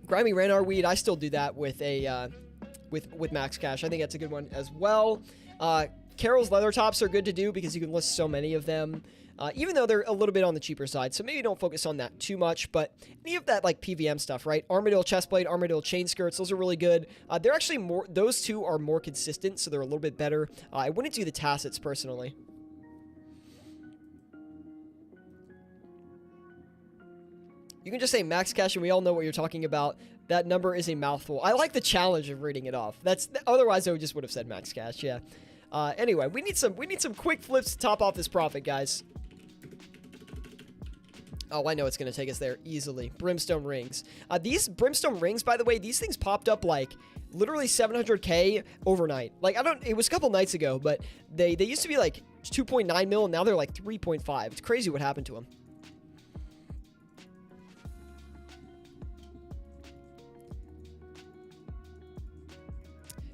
Speaker 1: Ranar Weed, I still do that with a with Max Cash. I think that's a good one as well. Carol's Leather Tops are good to do because you can list so many of them. Even though they're a little bit on the cheaper side, so maybe don't focus on that too much, but any of that like PVM stuff, right? Armadillo Chestplate, Armadillo Chain Skirts, those are really good. They're actually more, those two are more consistent, so they're a little bit better. I wouldn't do the Tassets personally. You can just say Max Cash and we all know what you're talking about. That number is a mouthful. I like the challenge of reading it off. Otherwise I would have said Max Cash, yeah. Anyway, we need some quick flips to top off this profit, guys. Oh, I know it's going to take us there easily. Brimstone Rings. These Brimstone Rings, by the way, these things popped up like literally 700k overnight. Like, it was a couple nights ago, but they used to be like 2.9 mil, and now they're like 3.5. It's crazy what happened to them.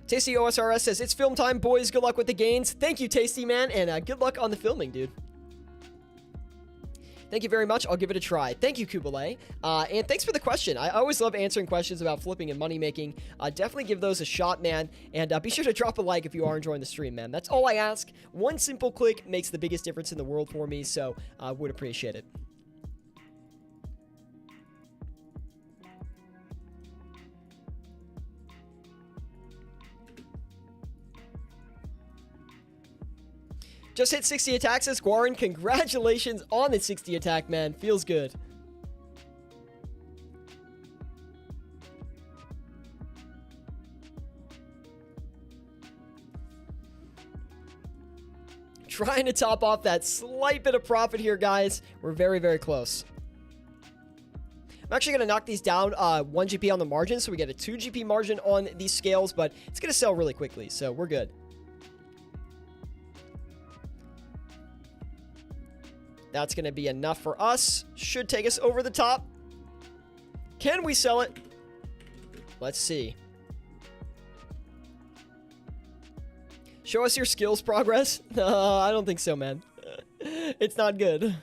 Speaker 1: Tasty OSRS says, it's film time, boys. Good luck with the gains. Thank you, Tasty, man, and good luck on the filming, dude. Thank you very much. I'll give it a try. Thank you, Kubalay. And thanks for the question. I always love answering questions about flipping and money making. Definitely give those a shot, man. And be sure to drop a like if you are enjoying the stream, man. That's all I ask. One simple click makes the biggest difference in the world for me, so I would appreciate it. Just hit 60 attacks as Guarin. Congratulations on the 60 attack, man. Feels good. Trying to top off that slight bit of profit here, guys. We're very, very close. I'm actually going to knock these down 1 GP on the margin, so we get a 2 GP margin on these scales, but it's going to sell really quickly, so we're good. That's going to be enough for us. Should take us over the top. Can we sell it? Let's see. Show us your skills progress. I don't think so, man. It's not good.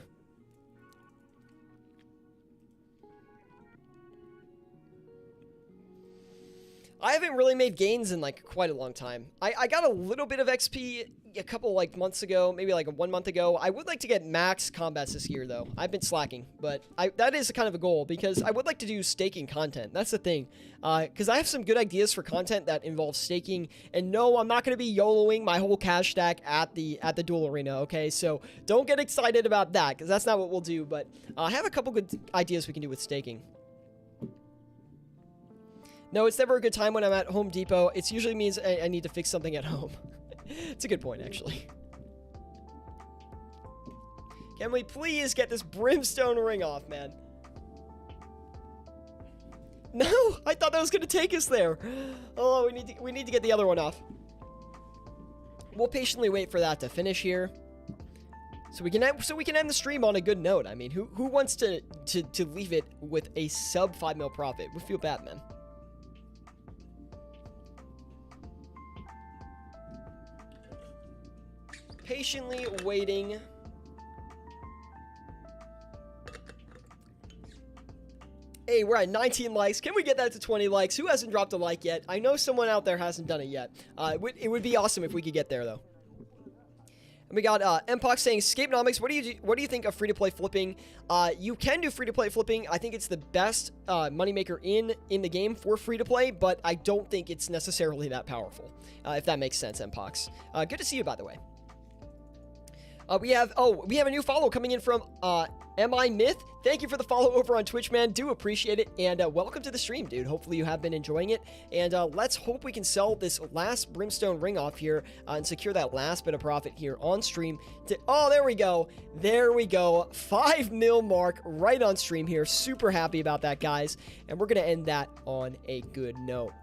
Speaker 1: I haven't really made gains in like quite a long time. I got a little bit of XP a couple like months ago, maybe like 1 month ago. I would like to get max combats this year though. I've been slacking, but that is kind of a goal because I would like to do staking content. That's the thing. Because I have some good ideas for content that involves staking. And no, I'm not going to be YOLOing my whole cash stack at the duel arena, okay? So don't get excited about that because that's not what we'll do. But I have a couple good ideas we can do with staking. No, it's never a good time when I'm at Home Depot. It usually means I need to fix something at home. It's a good point, actually. Can we please get this Brimstone ring off, man? No, I thought that was going to take us there. Oh, we need to get the other one off. We'll patiently wait for that to finish here. So we can end the stream on a good note. I mean, who wants to leave it with a sub 5 mil profit? We feel bad, man. Patiently waiting. Hey, we're at 19 likes. Can we get that to 20 likes? Who hasn't dropped a like yet? I know someone out there hasn't done it yet. It would be awesome if we could get there, though. And we got Mpox saying, Scapenomics, what do you think of free-to-play flipping? You can do free-to-play flipping. I think it's the best moneymaker in the game for free-to-play, but I don't think it's necessarily that powerful, if that makes sense, Mpox. Good to see you, by the way. We have a new follow coming in from MI Myth. Thank you for the follow over on Twitch, man. Do appreciate it. And welcome to the stream, dude. Hopefully you have been enjoying it. And let's hope we can sell this last Brimstone ring off here and secure that last bit of profit here on stream. Oh, there we go. There we go. 5 mil mark right on stream here. Super happy about that, guys. And we're going to end that on a good note.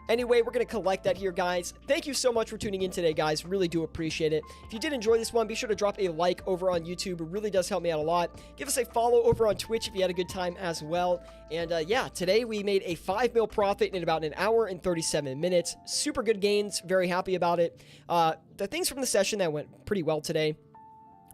Speaker 1: Anyway, we're going to collect that here, guys. Thank you so much for tuning in today, guys. Really do appreciate it. If you did enjoy this one, be sure to drop a like over on YouTube. It really does help me out a lot. Give us a follow over on Twitch if you had a good time as well. And yeah, today we made a 5 mil profit in about an hour and 37 minutes. Super good gains. Very happy about it. The things from the session that went pretty well today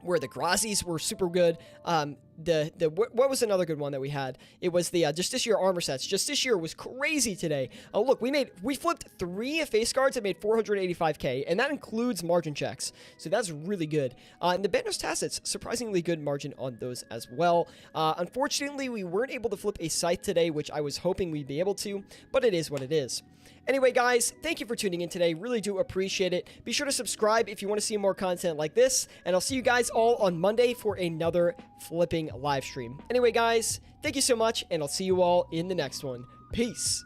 Speaker 1: where the Grazis were super good. What was another good one that we had? It was the Justiciar armor sets. Justiciar was crazy today. Oh, look, we flipped 3 face guards that made 485k, and that includes margin checks. So that's really good. And the Bandos Tacits, surprisingly good margin on those as well. Unfortunately, we weren't able to flip a Scythe today, which I was hoping we'd be able to, but it is what it is. Anyway, guys, thank you for tuning in today. Really do appreciate it. Be sure to subscribe if you want to see more content like this, and I'll see you guys all on Monday for another flipping live stream. Anyway, guys, thank you so much, and I'll see you all in the next one. Peace.